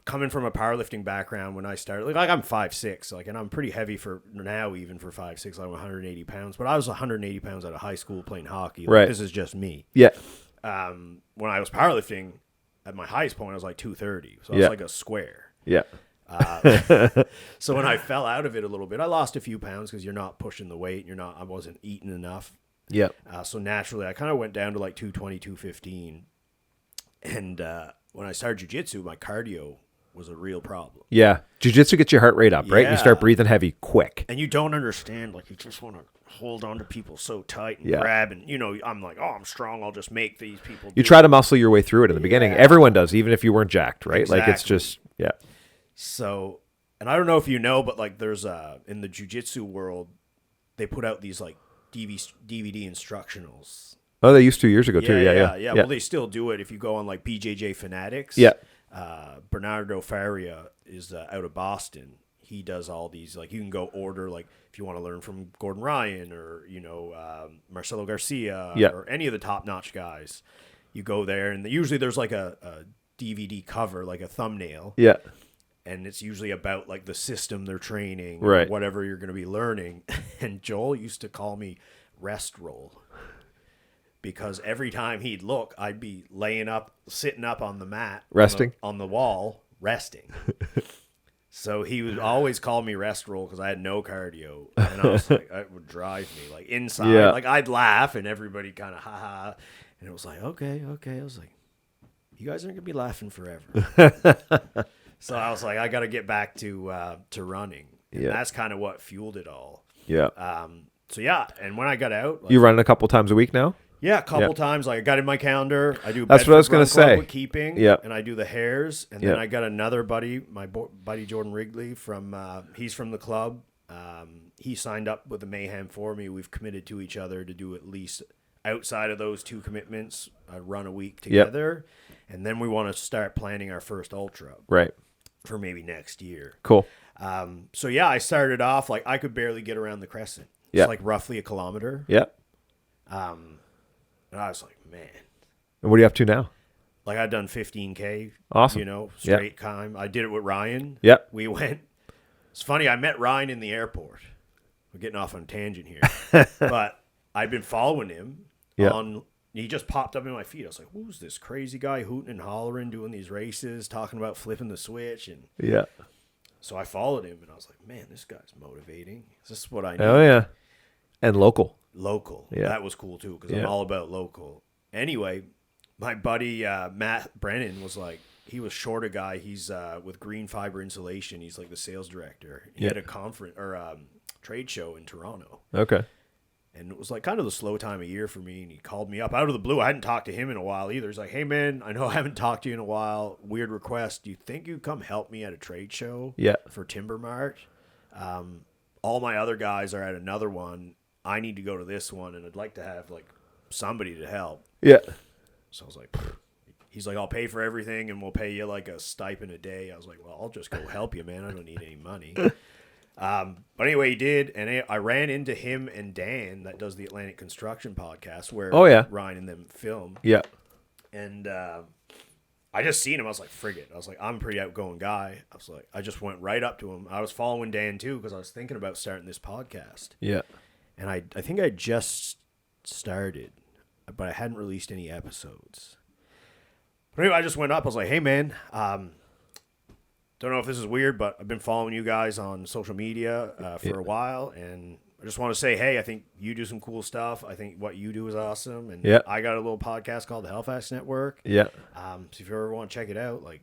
coming from a powerlifting background, when I started, like I'm 5'6", and I'm pretty heavy for now, even for 5'6", I'm 180 pounds. But I was 180 pounds out of high school playing hockey. Like, right. This is just me. Yeah. When I was powerlifting, at my highest point, I was like 230. So I was like a square. Yeah. So when I fell out of it a little bit, I lost a few pounds because you're not pushing the weight. I wasn't eating enough. Yeah. So naturally, I kind of went down to like 220, 215. And when I started jiu-jitsu, my cardio was a real problem. Yeah. Jiu-jitsu gets your heart rate up, right? Yeah. You start breathing heavy quick. And you don't understand. Like, you just want to hold on to people so tight and grab. And, I'm like, I'm strong. I'll just make these people do You try to muscle your way through it in the beginning. Everyone does, even if you weren't jacked, right? Exactly. Like, it's just, So, and I don't know if you know, but like there's in the jiu-jitsu world, they put out these like DVD instructionals. Oh, they used to years ago too. Yeah. Well, they still do it if you go on like BJJ Fanatics. Yeah. Bernardo Faria is out of Boston. He does all these, like you can go order, like if you want to learn from Gordon Ryan or, Marcelo Garcia or any of the top-notch guys, you go there and usually there's like a DVD cover, like a thumbnail. Yeah. And it's usually about like the system they're training, right? Or whatever you're going to be learning. And Joel used to call me rest roll because every time he'd look, I'd be sitting up on the mat, resting on the wall, resting. So he would always call me rest roll because I had no cardio, and I was like, it would drive me like inside. Yeah. Like I'd laugh, and everybody kind of ha ha, and it was like okay. I was like, you guys aren't gonna be laughing forever. So I was like, I got to get back to running. And that's kind of what fueled it all. Yeah. So yeah, and when I got out, you run a couple times a week now? Yeah, a couple times. Like I got in my calendar. I do. That's what I was going to say. With keeping. Yeah. And I do the hares, and then I got another buddy, my buddy Jordan Wrigley from. He's from the club. He signed up with the Mayhem for me. We've committed to each other to do at least outside of those 2 commitments, a run a week together, and then we want to start planning our first ultra. Right. For maybe next year. Cool. So yeah, I started off like I could barely get around the crescent. It's like roughly a kilometer. Yeah. And I was like, man. And what are you up to now? Like I'd done 15K. Awesome. Straight time. I did it with Ryan. Yep. We went. It's funny. I met Ryan in the airport. We're getting off on a tangent here. But I'd been following him he just popped up in my feed. I was like, who's this crazy guy hooting and hollering, doing these races, talking about flipping the switch? And so I followed him and I was like, man, this guy's motivating. Is this what I need? Oh, yeah. And local. Yeah. That was cool too because I'm all about local. Anyway, my buddy Matt Brennan was like, he was short a guy. He's with Green Fiber Insulation. He's like the sales director. He had a conference or trade show in Toronto. Okay. And it was like kind of the slow time of year for me. And he called me up out of the blue. I hadn't talked to him in a while either. He's like, hey, man, I know I haven't talked to you in a while. Weird request. Do you think you'd come help me at a trade show for Timber Mart? All my other guys are at another one. I need to go to this one. And I'd like to have like somebody to help. Yeah. So I was like, pfft. He's like, I'll pay for everything and we'll pay you like a stipend a day. I was like, well, I'll just go help you, man. I don't need any money. But anyway, he did, and I ran into him and Dan that does the Atlantic Construction podcast where Ryan and them film. Yeah. And I just seen him. I was like, frigate. I was like, I'm a pretty outgoing guy. I was like, I just went right up to him. I was following Dan too because I was thinking about starting this podcast. Yeah. And I think I just started, but I hadn't released any episodes. But anyway, I just went up. I was like, hey, man, don't know if this is weird, but I've been following you guys on social media for a while. And I just want to say, hey, I think you do some cool stuff. I think what you do is awesome. And I got a little podcast called the Halifax Network. Yeah. So if you ever want to check it out, like,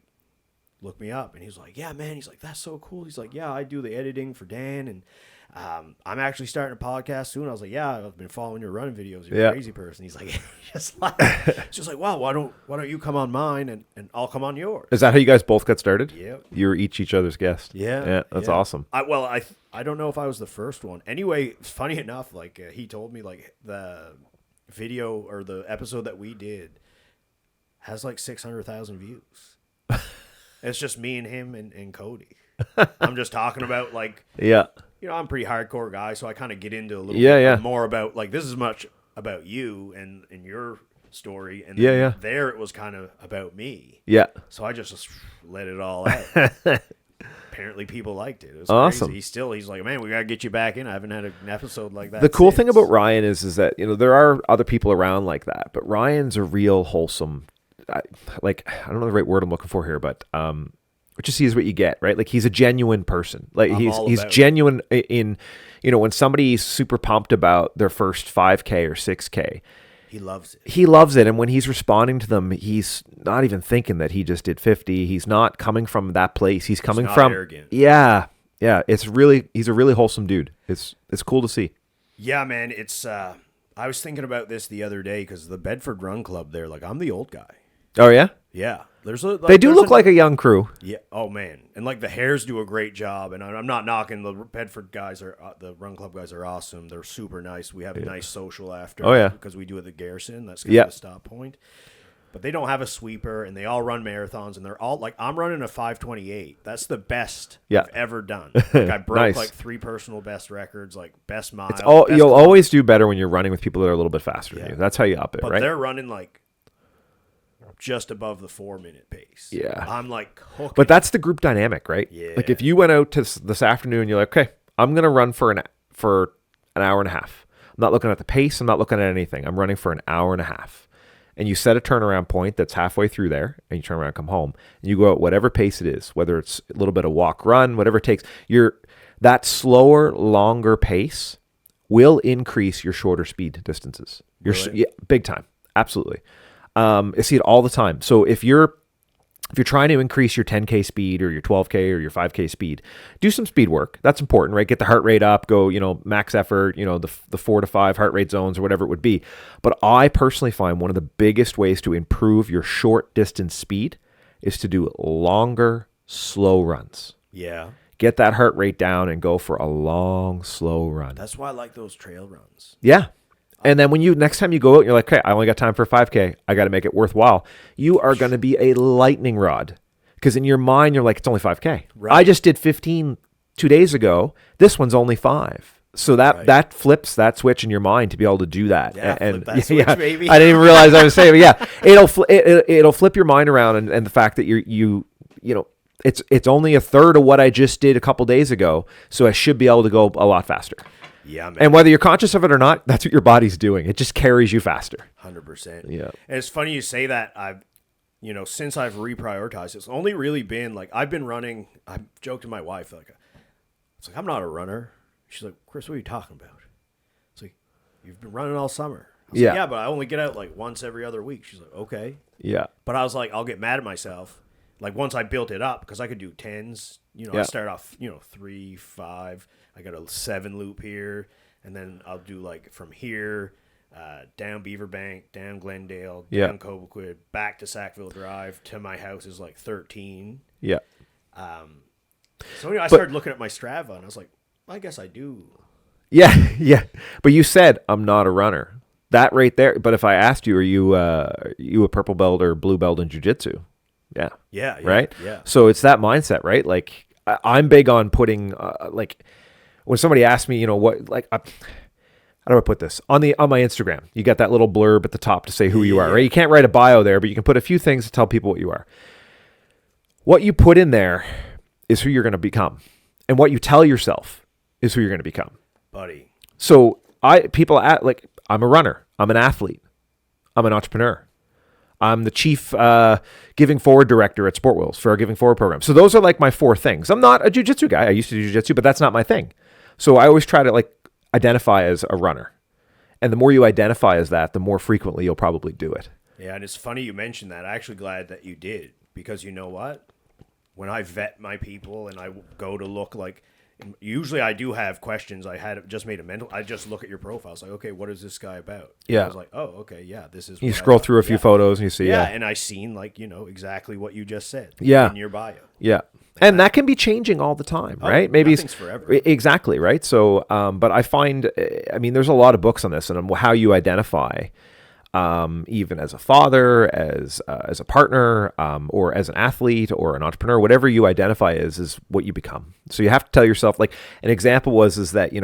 look me up. And he's like, yeah, man. He's like, that's so cool. He's like, yeah, I do the editing for Dan. And I'm actually starting a podcast soon. I was like, yeah, I've been following your running videos. You're a crazy person. He's like, it's just like, wow, why don't you come on mine and I'll come on yours? Is that how you guys both got started? Yeah. You're each other's guest. Yeah. Yeah. That's awesome. I don't know if I was the first one. Anyway, funny enough, like he told me like the video or the episode that we did has like 600,000 views. It's just me and him and Cody. I'm just talking about like, I'm a pretty hardcore guy, so I kind of get into a little bit more about like this is much about you and your story, and there it was kind of about me. Yeah. So I just let it all out. Apparently, people liked it. It was awesome. Crazy. He's like, man, we gotta get you back in. I haven't had an episode like that. The cool thing about Ryan is that there are other people around like that, but Ryan's a real wholesome. I don't know the right word I'm looking for here, but what you see is what you get, right? Like he's a genuine person. Like he's genuine in, when somebody's super pumped about their first 5K or 6K, he loves it. He loves it, and when he's responding to them, he's not even thinking that he just did 50. He's not coming from that place. He's coming from arrogant. Yeah. He's a really wholesome dude. It's cool to see. Yeah, man. It's I was thinking about this the other day because the Bedford Run Club there, like I'm the old guy. Oh yeah. Yeah, they do look like a young crew. Yeah. Oh man, and like the Hares do a great job, and I'm not knocking the Bedford guys the Run Club guys are awesome. They're super nice. We have a nice social after. Oh yeah. Because we do it at the Garrison. That's kind of the stop point. But they don't have a sweeper, and they all run marathons, and they're all like I'm running a 5:28. That's the best I've ever done. Like I broke like 3 personal best records, like best mile. You'll always do better when you're running with people that are a little bit faster than you. That's how you up it, but right? They're running like just above the 4-minute pace. Yeah. I'm like hooking. But that's the group dynamic, right? Yeah. Like if you went out to this afternoon, you're like, okay, I'm going to run for an hour and a half. I'm not looking at the pace. I'm not looking at anything. I'm running for an hour and a half. And you set a turnaround point that's halfway through there, and you turn around and come home. And you go at whatever pace it is, whether it's a little bit of walk, run, whatever it takes. That slower, longer pace will increase your shorter speed distances. Big time. Absolutely. I see it all the time. So if you're if you're trying to increase your 10K speed or your 12K or your 5K speed, do some speed work. That's important, right? Get the heart rate up, go, max effort, the 4 to 5 heart rate zones or whatever it would be. But I personally find one of the biggest ways to improve your short distance speed is to do longer, slow runs. Yeah. Get that heart rate down and go for a long, slow run. That's why I like those trail runs. Yeah. And then when next time you go out, you're like, okay, I only got time for a 5K. I got to make it worthwhile. You are going to be a lightning rod because in your mind, you're like, it's only 5K. Right. I just did 15 2 days ago. This one's only 5. So that flips that switch in your mind to be able to do that. Yeah, flip that switch, baby. I didn't even realize I was saying, but yeah, it'll flip your mind around, and the fact that it's only a third of what I just did a couple days ago, so I should be able to go a lot faster. Yeah, man. And whether you're conscious of it or not, that's what your body's doing. It just carries you faster. 100%. Yeah. And it's funny you say that. Since I've reprioritized, it's only really been like I've been running. I joked to my wife it's like I'm not a runner. She's like, Chris, what are you talking about? It's like, you've been running all summer. I was like, yeah, but I only get out like once every other week. She's like, okay. Yeah. But I was like, I'll get mad at myself. Like once I built it up, because I could do 10s. I start off, 3, 5. I got a 7 loop here. And then I'll do like from here, down Beaverbank, down Glendale, down Cobequid, back to Sackville Drive to my house is like 13. Yeah. So I started looking at my Strava and I was like, I guess I do. Yeah, yeah. But you said I'm not a runner. That right there. But if I asked you, are you a purple belt or blue belt in jiu-jitsu? Yeah. Yeah. Right? Yeah. So it's that mindset, right? Like I'm big on putting when somebody asks me, how do I put this? On my Instagram, you got that little blurb at the top to say who you are, right? You can't write a bio there, but you can put a few things to tell people what you are. What you put in there is who you're going to become. And what you tell yourself is who you're going to become. Buddy. So I'm a runner. I'm an athlete. I'm an entrepreneur. I'm the chief Giving Forward director at Sportwheels for our Giving Forward program. So those are like my 4 things. I'm not a jiu-jitsu guy. I used to do jiu-jitsu, but that's not my thing. So I always try to identify as a runner. And the more you identify as that, the more frequently you'll probably do it. Yeah, and it's funny you mentioned that. I'm actually glad that you did, because you know what? When I vet my people and I go to look usually I do have questions. I had just made a mental. I just look at your profile. It's like, okay, what is this guy about? And yeah. I was like, oh, okay, yeah, this is. You scroll through a few photos and you see. Yeah, and I seen exactly what you just said. Yeah. In your bio. Yeah. And that can be changing all the time, right? Maybe nothing's forever. Exactly, right? So, but I find, there's a lot of books on this and how you identify, even as a father, as a partner, or as an athlete or an entrepreneur, whatever you identify as is what you become. So you have to tell yourself, an example is that,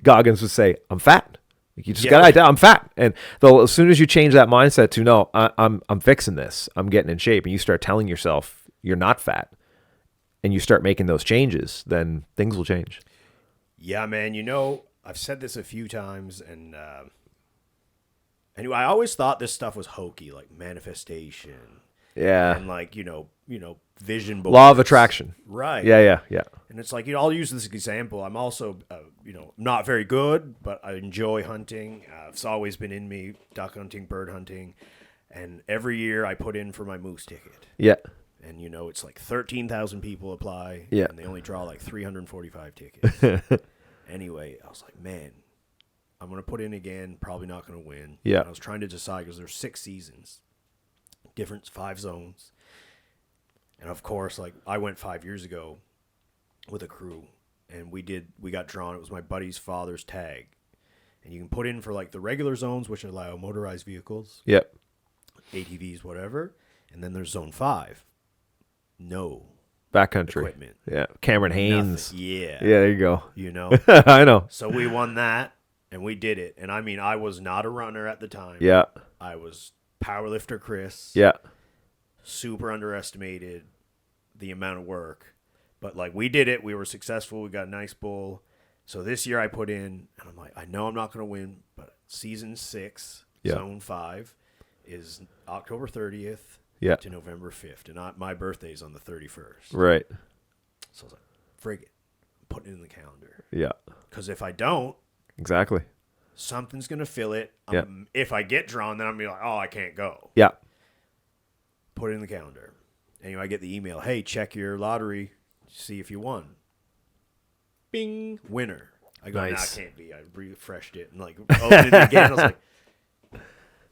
Goggins would say, I'm fat. You just got to identify, I'm fat. And as soon as you change that mindset to, no, I'm fixing this, I'm getting in shape, and you start telling yourself you're not fat, and you start making those changes, then things will change. Yeah, man. I've said this a few times, and anyway, I always thought this stuff was hokey, like manifestation. Yeah. And vision boards. Law of attraction. Right. Yeah. And it's I'll use this example. I'm also, not very good, but I enjoy hunting. It's always been in me, duck hunting, bird hunting. And every year I put in for my moose ticket. Yeah. And, it's 13,000 people apply. Yeah. And they only draw 345 tickets. Anyway, I was like, man, I'm going to put in again. Probably not going to win. Yeah. And I was trying to decide because there's 6 seasons, different 5 zones. And of course, I went 5 years ago with a crew, and we got drawn. It was my buddy's father's tag. And you can put in for the regular zones, which allow motorized vehicles. Yep. ATVs, whatever. And then there's zone 5. No backcountry equipment. Yeah. Cameron Haynes. Nothing. Yeah. Yeah, there you go. I know. So we won that, and we did it. And I was not a runner at the time. Yeah. I was powerlifter Chris. Yeah. Super underestimated the amount of work. But we did it. We were successful. We got a nice bull. So this year I put in, and I'm like, I know I'm not going to win, but season 6, zone 5 is October 30th. Yeah. To November 5th. And my birthday's on the 31st. Right. So I was like, frig it. I'm putting it in the calendar. Yeah. Because if I don't. Exactly. Something's going to fill it. Yeah. If I get drawn, then I'm going to be like, oh, I can't go. Yeah. Put it in the calendar. And I get the email, hey, check your lottery, see if you won. Bing, winner. I go, nice. Nah, can't be. I refreshed it and opened it again. I was like,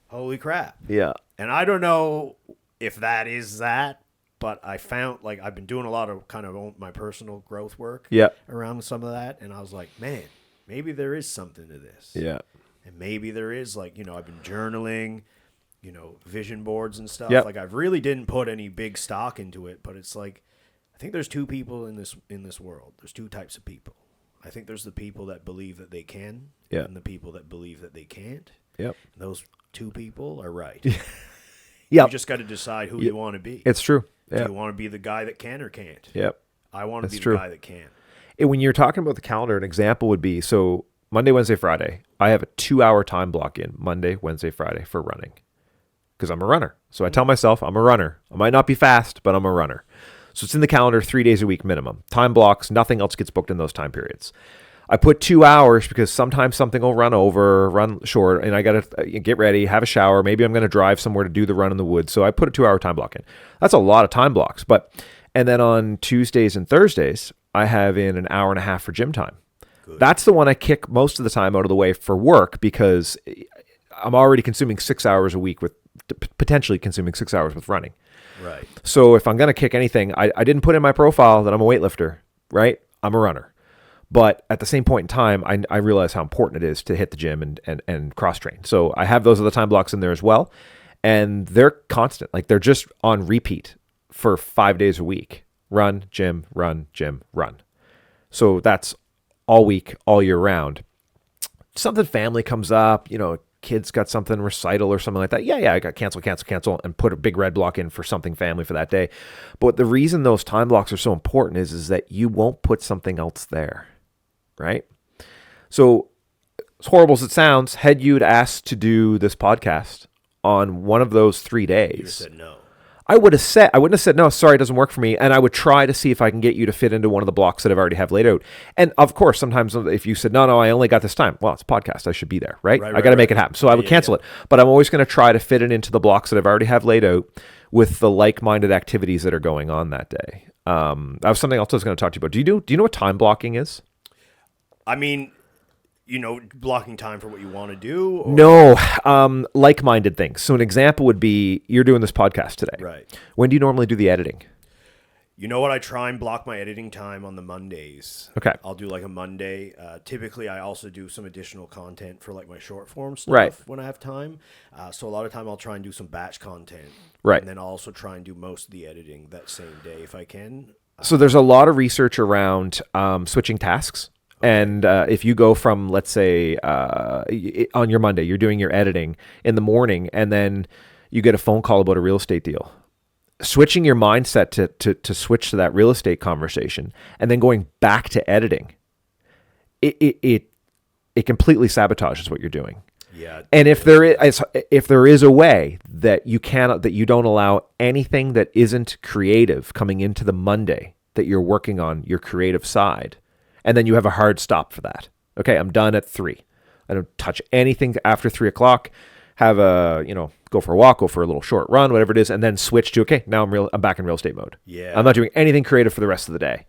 holy crap. Yeah. And I don't know if that is that, but I found I've been doing a lot of kind of my personal growth work around some of that. And I was like, man, maybe there is something to this. Yeah. And maybe there is I've been journaling, vision boards and stuff. Yep. I really didn't put any big stock into it, but it's I think there's two people in this world. There's two types of people. I think there's the people that believe that they can and the people that believe that they can't. Yep. And those two people are right. Yeah. You just got to decide who you want to be. It's true. Do you want to be the guy that can or can't? Yep. I want to be the guy that can. And when you're talking about the calendar, an example would be, so Monday, Wednesday, Friday, I have a 2-hour time block in Monday, Wednesday, Friday for running because I'm a runner. So I tell myself I'm a runner. I might not be fast, but I'm a runner. So it's in the calendar 3 days a week minimum. Time blocks, nothing else gets booked in those time periods. I put 2 hours because sometimes something will run short, and I got to get ready, have a shower. Maybe I'm going to drive somewhere to do the run in the woods. So I put a 2-hour time block in. That's a lot of time blocks. And then on Tuesdays and Thursdays, I have in an hour and a half for gym time. Good. That's the one I kick most of the time out of the way for work because I'm already consuming 6 hours a week potentially consuming 6 hours with running. Right. So if I'm going to kick anything, I didn't put in my profile that I'm a weightlifter, right? I'm a runner. But at the same point in time, I realize how important it is to hit the gym and cross-train. So I have those other time blocks in there as well. And they're constant. They're just on repeat for 5 days a week. Run, gym, run, gym, run. So that's all week, all year round. Something family comes up, kids got something, recital or something like that. Yeah, I got cancel, and put a big red block in for something family for that day. But the reason those time blocks are so important is that you won't put something else there. Right? So, as horrible as it sounds, had you asked to do this podcast on one of those 3 days, you said no. I wouldn't have said no, sorry, it doesn't work for me. And I would try to see if I can get you to fit into one of the blocks that I've already have laid out. And of course, sometimes if you said, no, I only got this time. Well, it's a podcast. I should be there, right? I got to make it happen. So I would cancel it. But I'm always going to try to fit it into the blocks that I've already have laid out with the like-minded activities that are going on that day. That was something else I was going to talk to you about. Do you know what time blocking is? I mean, blocking time for what you want to do? Or? No, like-minded things. So an example would be you're doing this podcast today. Right. When do you normally do the editing? You know what? I try and block my editing time on the Mondays. Okay. I'll do a Monday. Typically, I also do some additional content for my short form stuff when I have time. So a lot of time I'll try and do some batch content. Right. And then I'll also try and do most of the editing that same day if I can. So there's a lot of research around switching tasks. Okay. And if you go from, let's say, on your Monday, you're doing your editing in the morning, and then you get a phone call about a real estate deal. Switching your mindset to switch to that real estate conversation, and then going back to editing, it completely sabotages what you're doing. Yeah. And if there is a way that you don't allow anything that isn't creative coming into the Monday that you're working on your creative side. And then you have a hard stop for that. Okay, I'm done at 3. I don't touch anything after 3 o'clock. Have go for a walk, go for a little short run, whatever it is, and then switch to, okay, now I'm back in real estate mode. Yeah. I'm not doing anything creative for the rest of the day.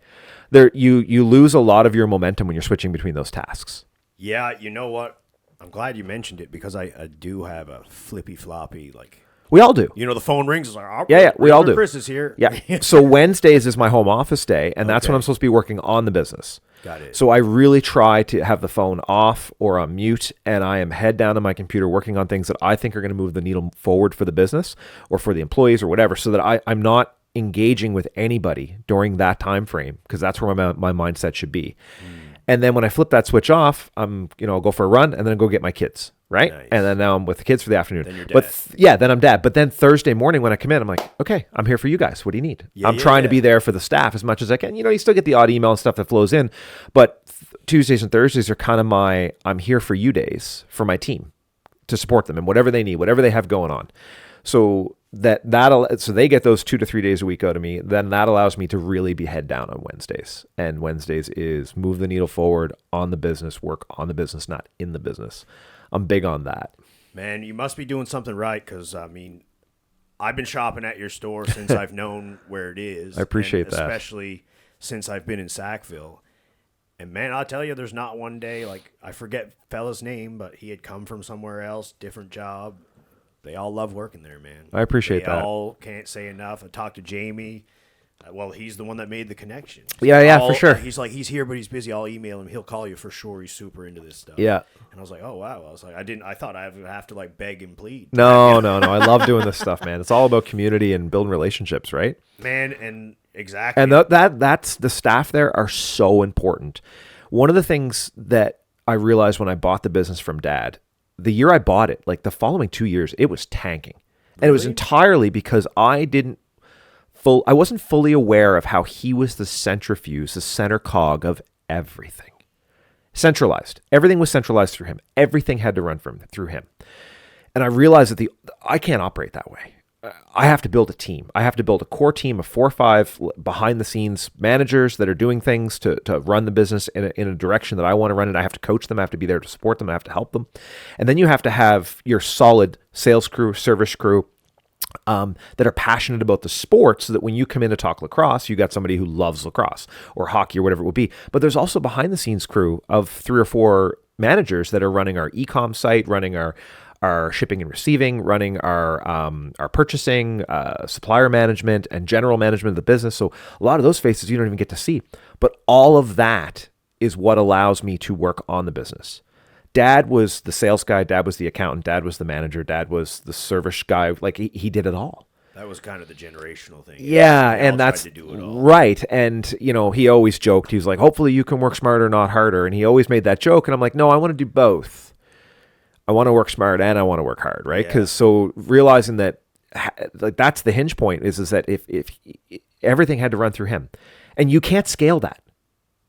You lose a lot of your momentum when you're switching between those tasks. Yeah, you know what? I'm glad you mentioned it because I do have a flippy floppy We all do. The phone rings. It's like, oh, yeah, we all do. Chris is here. Yeah. So Wednesdays is my home office day, and that's when I'm supposed to be working on the business. Got it. So I really try to have the phone off or on mute, and I am head down on my computer working on things that I think are going to move the needle forward for the business or for the employees or whatever, so that I'm not engaging with anybody during that time frame, because that's where my mindset should be. And then when I flip that switch off, I'll go for a run and then go get my kids, right? Nice. And then now I'm with the kids for the afternoon. Then you're dad. But then I'm dad. But then Thursday morning when I come in, I'm like, okay, I'm here for you guys. What do you need? I'm trying to be there for the staff as much as I can. You still get the odd email and stuff that flows in, but Tuesdays and Thursdays are kind of I'm here for you days for my team to support them and whatever they need, whatever they have going on. So so they get those 2 to 3 days a week out of me. Then that allows me to really be head down on Wednesdays. And Wednesdays is move the needle forward on the business, work on the business, not in the business. I'm big on that. Man, you must be doing something right because, I've been shopping at your store since I've known where it is. I appreciate that. Especially since I've been in Sackville. And man, I'll tell you, there's not one day, like, I forget fella's name, but he had come from somewhere else, different job. They all love working there, man. I appreciate that. They all can't say enough. I talked to Jamie. Well, he's the one that made the connection. Yeah, for sure. He's like, he's here, but he's busy. I'll email him. He'll call you for sure. He's super into this stuff. Yeah. And I was like, oh, wow. I was like, I thought I would have to, like, beg and plead. No. I love doing this stuff, man. It's all about community and building relationships, right? Man, and exactly. And that's the staff there are so important. One of the things that I realized when I bought the business from Dad, the year I bought it, like the following 2 years, it was tanking. And it was entirely because I wasn't fully aware of how he was the centrifuge, the center cog of everything. Centralized. Everything was centralized through him. Everything had to run through him. And I realized that I can't operate that way. I have to build a team. I have to build a core team of 4 or 5 behind-the-scenes managers that are doing things to run the business in a direction that I want to run it. I have to coach them. I have to be there to support them. I have to help them. And then you have to have your solid sales crew, service crew, that are passionate about the sport, so that when you come in to talk lacrosse, you got somebody who loves lacrosse or hockey or whatever it would be. But there's also behind the scenes crew of 3 or 4 managers that are running our e-com site, running our shipping and receiving, running our purchasing, supplier management, and general management of the business. So a lot of those faces you don't even get to see. But all of that is what allows me to work on the business. Dad was the sales guy. Dad was the accountant. Dad was the manager. Dad was the service guy. Like he did it all. That was kind of the generational thing. Yeah, and that's right. And he always joked. He was like, "Hopefully you can work smarter, not harder." And he always made that joke. And I'm like, "No, I want to do both. I want to work smart and I want to work hard." Right? Because so realizing that, like, that's the hinge point is that if everything had to run through him, and you can't scale that.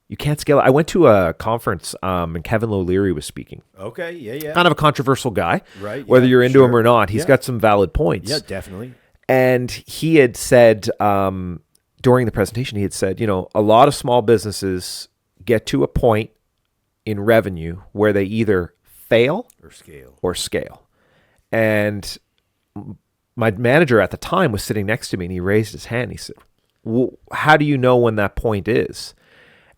You can't scale it. I went to a conference and Kevin O'Leary was speaking. Okay, yeah. Kind of a controversial guy. Right. Whether you're into him or not, he's got some valid points. Yeah, definitely. And he had said during the presentation, he had said, a lot of small businesses get to a point in revenue where they either fail or scale. And my manager at the time was sitting next to me and he raised his hand. He said, well, how do you know when that point is?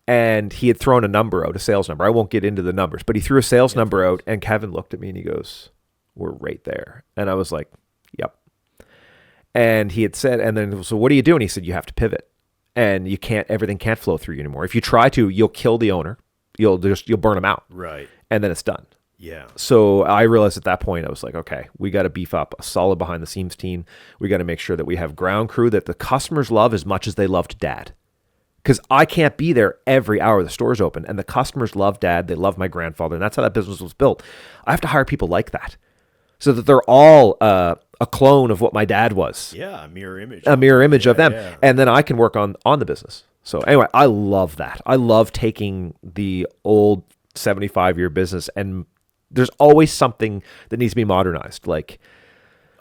And he had thrown a number out, a sales number. I won't get into the numbers, but he threw a sales number out, and Kevin looked at me and he goes, "We're right there." And I was like, "Yep." And he had said, and then, "So what do you do?" And he said, "You have to pivot, and everything can't flow through you anymore. If you try to, you'll kill the owner. You'll burn him out. Right. And then it's done." Yeah. So I realized at that point, I was like, okay, we got to beef up a solid behind the scenes team. We got to make sure that we have ground crew that the customers love as much as they loved Dad. Because I can't be there every hour the store's open. And the customers love Dad. They love my grandfather. And that's how that business was built. I have to hire people like that. So that they're all a clone of what my dad was. Yeah, a mirror image. A mirror image of them. Yeah. And then I can work on the business. So anyway, I love that. I love taking the old 75-year business, and there's always something that needs to be modernized. Like,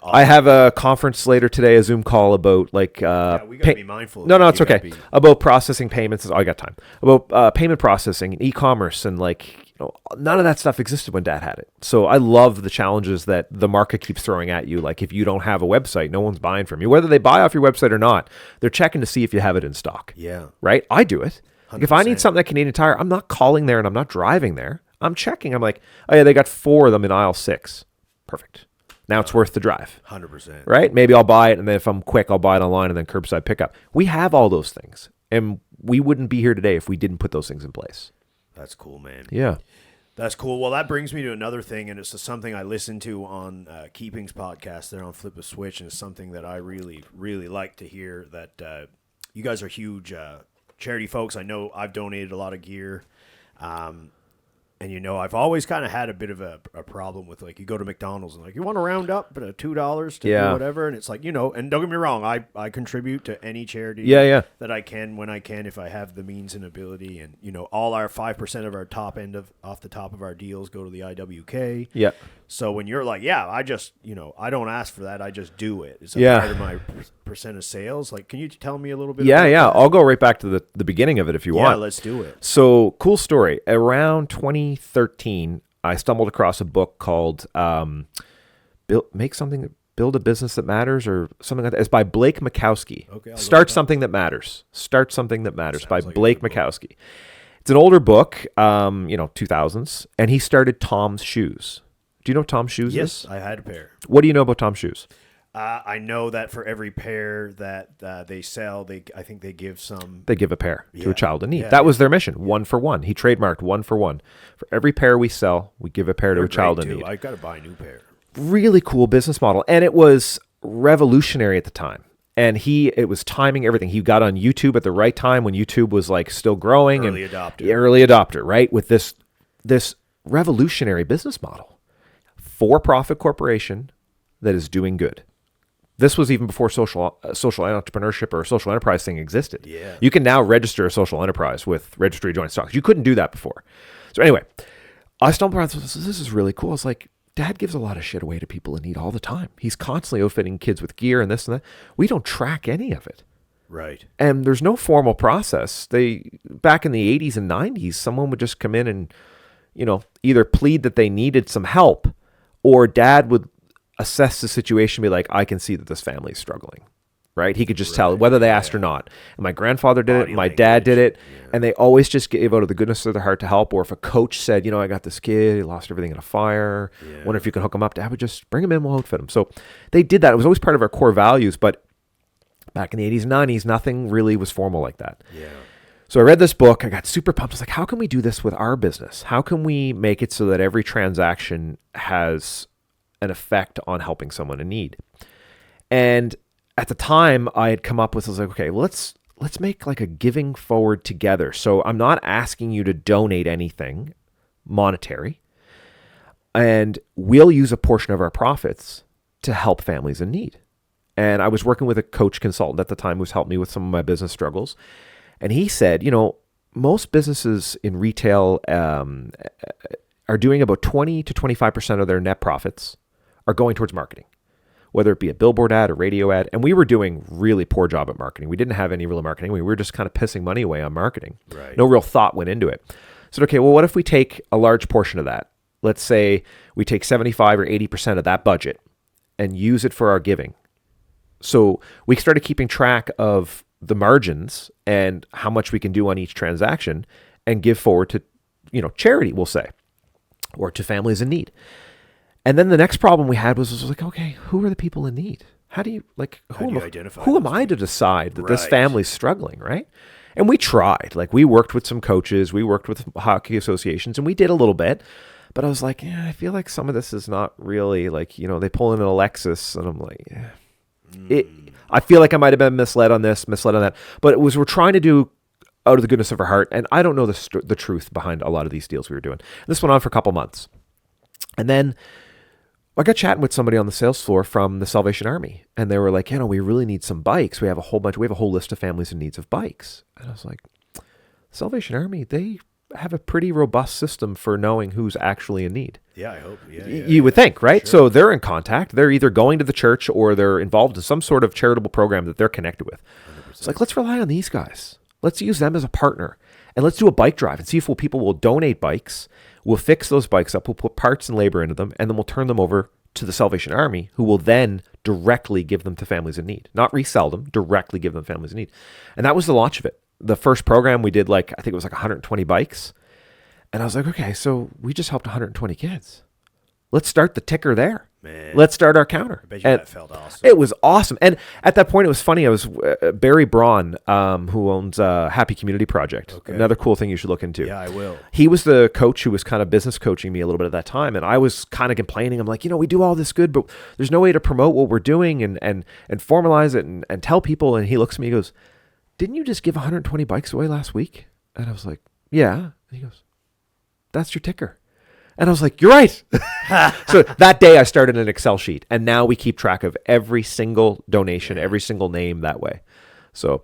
I have a conference later today, a Zoom call about we gotta be mindful. No, it's okay. About processing payments. I got time. About payment processing and e-commerce, and none of that stuff existed when Dad had it. So I love the challenges that the market keeps throwing at you. Like, if you don't have a website, no one's buying from you. Whether they buy off your website or not, they're checking to see if you have it in stock. Yeah. Right? I do it. Like, if I need something at Canadian Tire, I'm not calling there and I'm not driving there. I'm checking. I'm like, oh yeah, they got 4 of them in aisle 6. Perfect. Now it's worth the drive. 100%. Right? Maybe I'll buy it, and then if I'm quick, I'll buy it online and then curbside pickup. We have all those things, and we wouldn't be here today if we didn't put those things in place. That's cool, man. Yeah. That's cool. Well, that brings me to another thing, and it's something I listened to on Keeping's podcast there on Flip a Switch, and it's something that I really, really like to hear, that you guys are huge charity folks. I know I've donated a lot of gear. And, I've always kind of had a bit of a problem with, you go to McDonald's and, you want to round up $2 to do whatever. And it's like, and don't get me wrong, I contribute to any charity that I can when I can, if I have the means and ability. And, all our 5% of our off the top of our deals go to the IWK. Yeah. So when you're like, I just, I don't ask for that. I just do it. It's part of my percent of sales. Can you tell me a little bit about that? I'll go right back to the beginning of it if you want. Yeah, let's do it. So, cool story. Around 2013, I stumbled across a book called Build Build a Business That Matters or something like that. It's by Blake Makowski. Okay, Start Something That Matters. Start Something That Matters by like Blake Makowski. It's an older book, 2000s, and he started Tom's Shoes. Do you know what Tom's Shoes is? Yes, I had a pair. What do you know about Tom's Shoes? I know that for every pair that they sell, I think they give a pair to a child in need. Yeah, that was their mission, 1 for 1. He trademarked 1 for 1. For every pair we sell, we give a pair to a child in need. I got to buy a new pair. Really cool business model, and it was revolutionary at the time. And it was timing everything. He got on YouTube at the right time when YouTube was like still growing. Early adopter, right? With this revolutionary business model. For-profit corporation that is doing good. This was even before social entrepreneurship or social enterprise thing existed. Yeah. You can now register a social enterprise with registry of joint stocks. You couldn't do that before. So anyway, I stumbled around. This is really cool. I was like, Dad gives a lot of shit away to people in need all the time. He's constantly outfitting kids with gear and this and that. We don't track any of it. Right. And there's no formal process. Back in the 80s and 90s, someone would just come in and, either plead that they needed some help, or Dad would assess the situation and be like, I can see that this family is struggling. Right? He could just tell whether they asked or not. And my grandfather did it. My dad did it. Yeah. And they always just gave out of the goodness of their heart to help. Or if a coach said, I got this kid, he lost everything in a fire. Yeah. Wonder if you can hook him up. Dad would just bring him in, we'll outfit him. So they did that. It was always part of our core values. But back in the 80s and 90s, nothing really was formal like that. Yeah. So I read this book. I got super pumped. I was like, how can we do this with our business? How can we make it so that every transaction has an effect on helping someone in need? And at the time, I had come up with, I was like, okay, well, let's make like a giving forward together. So I'm not asking you to donate anything monetary, and we'll use a portion of our profits to help families in need. And I was working with a coach consultant at the time who's helped me with some of my business struggles. And he said, most businesses in retail are doing about 20 to 25% of their net profits are going towards marketing, whether it be a billboard ad, a radio ad. And we were doing really poor job at marketing. We didn't have any real marketing. We were just kind of pissing money away on marketing. Right. No real thought went into it. So, okay, well, what if we take a large portion of that? Let's say we take 75 or 80% of that budget and use it for our giving. So we started keeping track of the margins and how much we can do on each transaction and give forward to, charity, we'll say, or to families in need. And then the next problem we had was like, okay, who are the people in need? How do you who am I to decide that this family's struggling, right? And we tried. Like, we worked with some coaches, we worked with hockey associations, and we did a little bit. But I was like, I feel like some of this is not really like, they pull in an Alexis, and I'm like, I feel like I might have been misled on this, misled on that. But we're trying to do out of the goodness of our heart, and I don't know the truth behind a lot of these deals we were doing. And this went on for a couple months. And then I got chatting with somebody on the sales floor from the Salvation Army, and they were like, we really need some bikes. We have a whole list of families in needs of bikes. And I was like, Salvation Army, they have a pretty robust system for knowing who's actually in need. Yeah, I hope. You would think, right? Sure. So they're in contact. They're either going to the church or they're involved in some sort of charitable program that they're connected with. 100%. It's like, let's rely on these guys. Let's use them as a partner, and let's do a bike drive and see if people will donate bikes. We'll fix those bikes up. We'll put parts and labor into them, and then we'll turn them over to the Salvation Army, who will then directly give them to families in need. Not resell them, directly give them to families in need. And that was the launch of it. The first program we did, I think it was 120 bikes. And I was like, okay, so we just helped 120 kids. Let's start the ticker there. Man. Let's start our counter. I bet you that felt awesome. It was awesome. And at that point, it was funny. I was Barry Braun, who owns Happy Community Project. Okay. Another cool thing you should look into. Yeah, I will. He was the coach who was kind of business coaching me a little bit at that time. And I was kind of complaining. I'm like, we do all this good, but there's no way to promote what we're doing and formalize it and tell people. And he looks at me, he goes, didn't you just give 120 bikes away last week? And I was like, yeah. And he goes, that's your ticker. And I was like, you're right. So that day I started an Excel sheet, and now we keep track of every single donation, every single name that way. So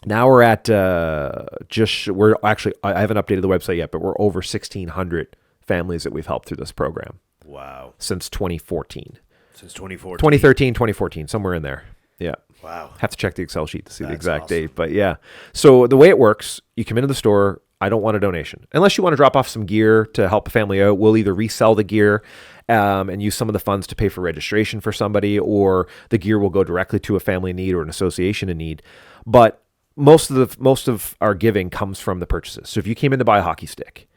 now we're at I haven't updated the website yet, but we're over 1,600 families that we've helped through this program. Wow. Since 2014. Since 2014. 2013, 2014, somewhere in there. Yeah. Wow. Have to check the Excel sheet to see the exact date. But yeah. So the way it works, you come into the store, I don't want a donation. Unless you want to drop off some gear to help a family out, we'll either resell the gear and use some of the funds to pay for registration for somebody, or the gear will go directly to a family in need or an association in need. But most of our giving comes from the purchases. So if you came in to buy a hockey stick,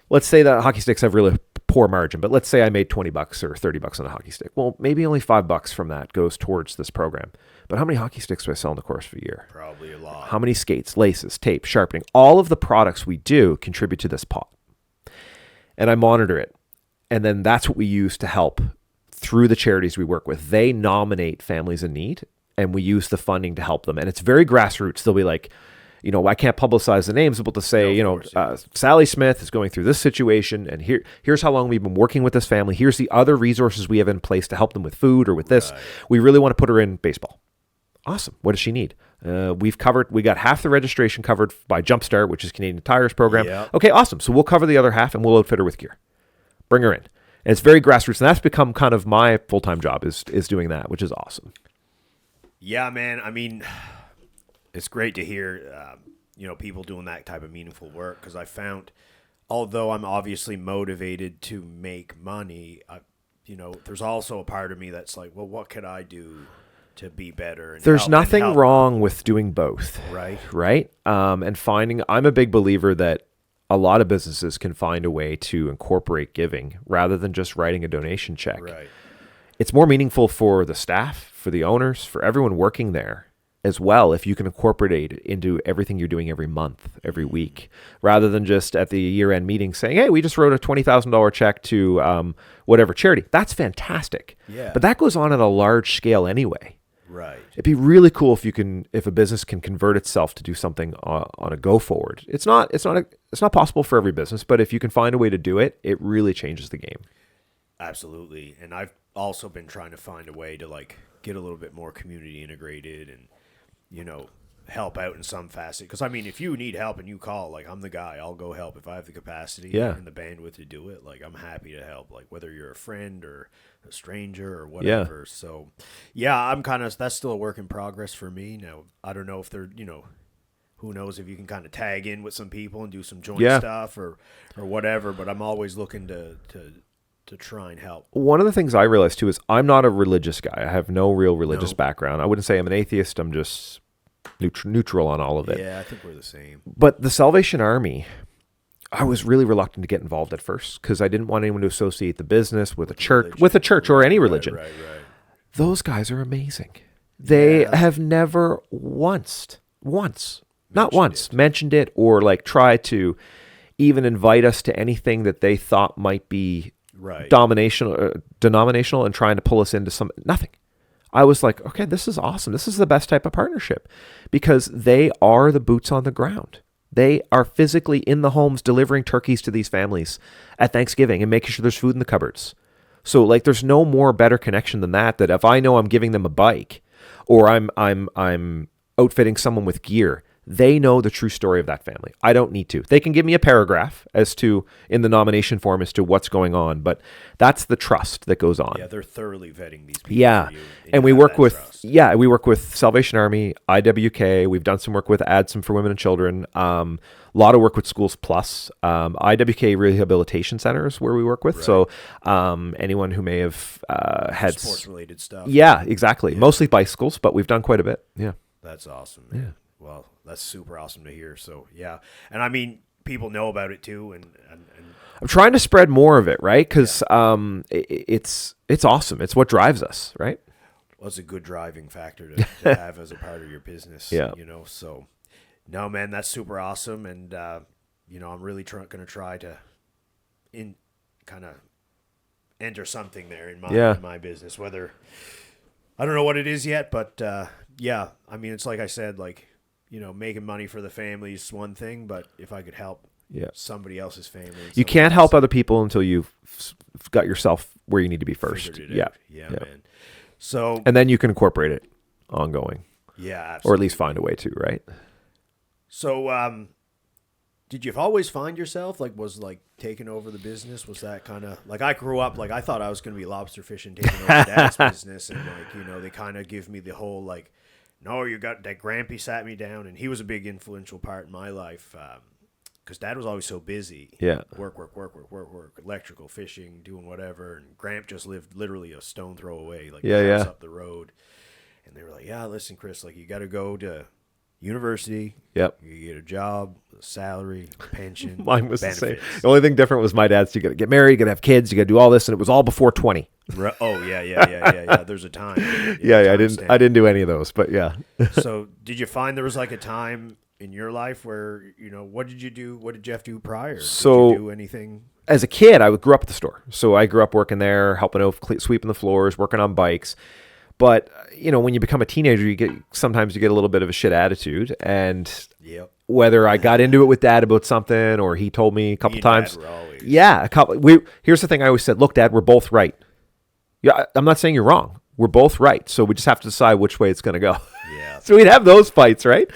let's say that hockey sticks have really poor margin, but let's say I made $20 or $30 on a hockey stick. Well, maybe only $5 from that goes towards this program. But how many hockey sticks do I sell in the course of a year? Probably a lot. How many skates, laces, tape, sharpening? All of the products we do contribute to this pot. And I monitor it. And then that's what we use to help through the charities we work with. They nominate families in need, and we use the funding to help them. And it's very grassroots. They'll be like, I can't publicize the names, but to say, Sally Smith is going through this situation, and here's how long we've been working with this family. Here's the other resources we have in place to help them with food or with this. Right. We really want to put her in baseball. Awesome. What does she need? We got half the registration covered by Jumpstart, which is Canadian Tire's program. Yep. Okay, awesome. So we'll cover the other half, and we'll outfit her with gear. Bring her in. And it's very grassroots, and that's become kind of my full-time job is doing that, which is awesome. Yeah, man. I mean, it's great to hear, people doing that type of meaningful work, because I found, although I'm obviously motivated to make money, there's also a part of me that's like, well, what could I do to be better? And there's nothing wrong with doing both. Right. And I'm a big believer that a lot of businesses can find a way to incorporate giving rather than just writing a donation check. Right. It's more meaningful for the staff, for the owners, for everyone working there as well, if you can incorporate it into everything you're doing every month, every week, rather than just at the year-end meeting saying, hey, we just wrote a $20,000 check to whatever charity. That's fantastic. Yeah. But that goes on at a large scale anyway. Right. It'd be really cool if a business can convert itself to do something on a go forward. It's not possible for every business, but if you can find a way to do it, it really changes the game. Absolutely. And I've also been trying to find a way to get a little bit more community integrated and help out in some facet. Because, if you need help and you call, I'm the guy. I'll go help. If I have the capacity and the bandwidth to do it, I'm happy to help. Whether you're a friend or a stranger or whatever. Yeah. So, I'm that's still a work in progress for me. Now, I don't know if they're, who knows if you can kind of tag in with some people and do some joint stuff or whatever. But I'm always looking to try and help. One of the things I realized too is I'm not a religious guy. I have no real religious background. I wouldn't say I'm an atheist. I'm just neutral on all of it. Yeah, I think we're the same. But the Salvation Army, I was really reluctant to get involved at first because I didn't want anyone to associate the business with a church, or any religion. Right. Those guys are amazing. They have never once mentioned it or tried to even invite us to anything that they thought might be denominational and trying to pull us into nothing. I was like, okay, this is awesome. This is the best type of partnership because they are the boots on the ground. They are physically in the homes delivering turkeys to these families at Thanksgiving and making sure there's food in the cupboards. So there's no more better connection than that if I know I'm giving them a bike or I'm outfitting someone with gear, they know the true story of that family. I don't need to. They can give me a paragraph in the nomination form as to what's going on, but that's the trust that goes on. Yeah, they're thoroughly vetting these people. Yeah, and we work with Salvation Army, IWK. We've done some work with ADSM for Women and Children. A lot of work with Schools Plus, IWK Rehabilitation Centers where we work with. Right. So anyone who may have had sports-related stuff. Yeah, exactly. Yeah. Mostly bicycles, but we've done quite a bit. Yeah, that's awesome. Man. Yeah. Well, that's super awesome to hear. So, yeah. And people know about it too. And I'm trying to spread more of it, right? Because it's awesome. It's what drives us, right? Well, it's a good driving factor to have as a part of your business. Yeah. So, no, man, that's super awesome. And, I'm really going to try to kind of enter something there in my business, whether I don't know what it is yet, but it's like I said, making money for the family is one thing, but if I could help somebody else's family. You can't help other people until you've got yourself where you need to be first. Yeah, man. So, and then you can incorporate it ongoing. Yeah, absolutely. Or at least find a way to, right? So, did you always find yourself, was taking over the business? Was that kind of, I grew up, I thought I was going to be lobster fishing, taking over Dad's business, and, they kind of give me the whole, no, you got that. Grampy sat me down, and he was a big influential part in my life because Dad was always so busy. Yeah. Work, electrical, fishing, doing whatever. And Gramp just lived literally a stone throw away, like house up the road. And they were like, yeah, listen, Chris, like you got to go to university. Yep. You get a job, a salary, a pension. Mine was benefits. the same. The only thing different was my dad's, you got to get married, you got to have kids, you got to do all this. And it was all before 20. Oh, yeah. There's a time. I didn't do any of those, but yeah. So did you find there was like a time in your life where, what did you do? What did Jeff do prior? Did you do anything? As a kid, I grew up at the store. So I grew up working there, helping out, sweeping the floors, working on bikes. But, when you become a teenager, sometimes you get a little bit of a shit attitude. And whether I got into it with Dad about something or he told me a couple times. Yeah, here's the thing I always said, look, Dad, we're both right. Yeah, I'm not saying you're wrong. We're both right. So we just have to decide which way it's going to go. Yeah. So we'd have those fights, right?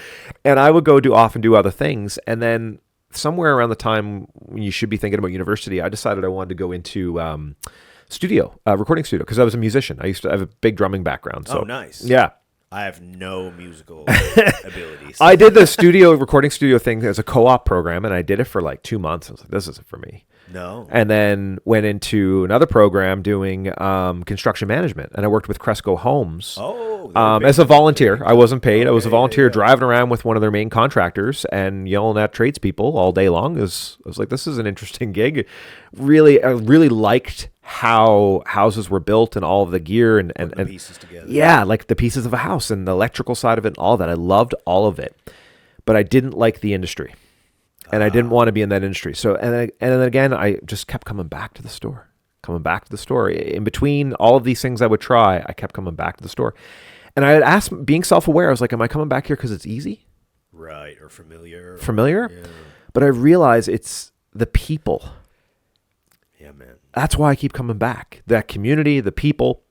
And I would go do other things. And then somewhere around the time when you should be thinking about university, I decided I wanted to go into recording studio, because I was a musician. I used to have a big drumming background. So, oh, nice. Yeah. I have no musical abilities. I did the recording studio thing as a co-op program, and I did it for like 2 months. I was like, this isn't for me. No. And then went into another program doing construction management, and I worked with Cresco Homes as a volunteer. I wasn't paid. I was a volunteer driving around with one of their main contractors and yelling at tradespeople all day long. I was like, this is an interesting gig. I really liked how houses were built and all of the gear and the pieces together. Yeah, like the pieces of a house and the electrical side of it and all that. I loved all of it, but I didn't like the industry. And I didn't want to be in that industry. So, and then again, I just kept coming back to the store. In between all of these things I would try, I kept coming back to the store. And I had asked, being self-aware, I was like, am I coming back here because it's easy? Right, or familiar. Yeah. But I realize it's the people. Yeah, man. That's why I keep coming back. That community, the people.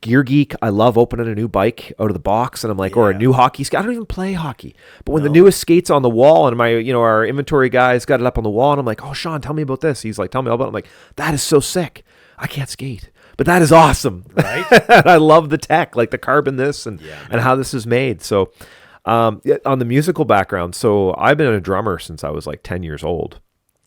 Gear geek, I love opening a new bike out of the box, and I'm like, or a new hockey skate. I don't even play hockey, but when the newest skate's on the wall, and our inventory guy's got it up on the wall, and I'm like, oh, Sean, tell me about this. He's like, tell me all about it. I'm like, that is so sick. I can't skate, but that is awesome, right? And I love the tech, like the carbon this and how this is made. So, on the musical background, so I've been a drummer since I was like 10 years old.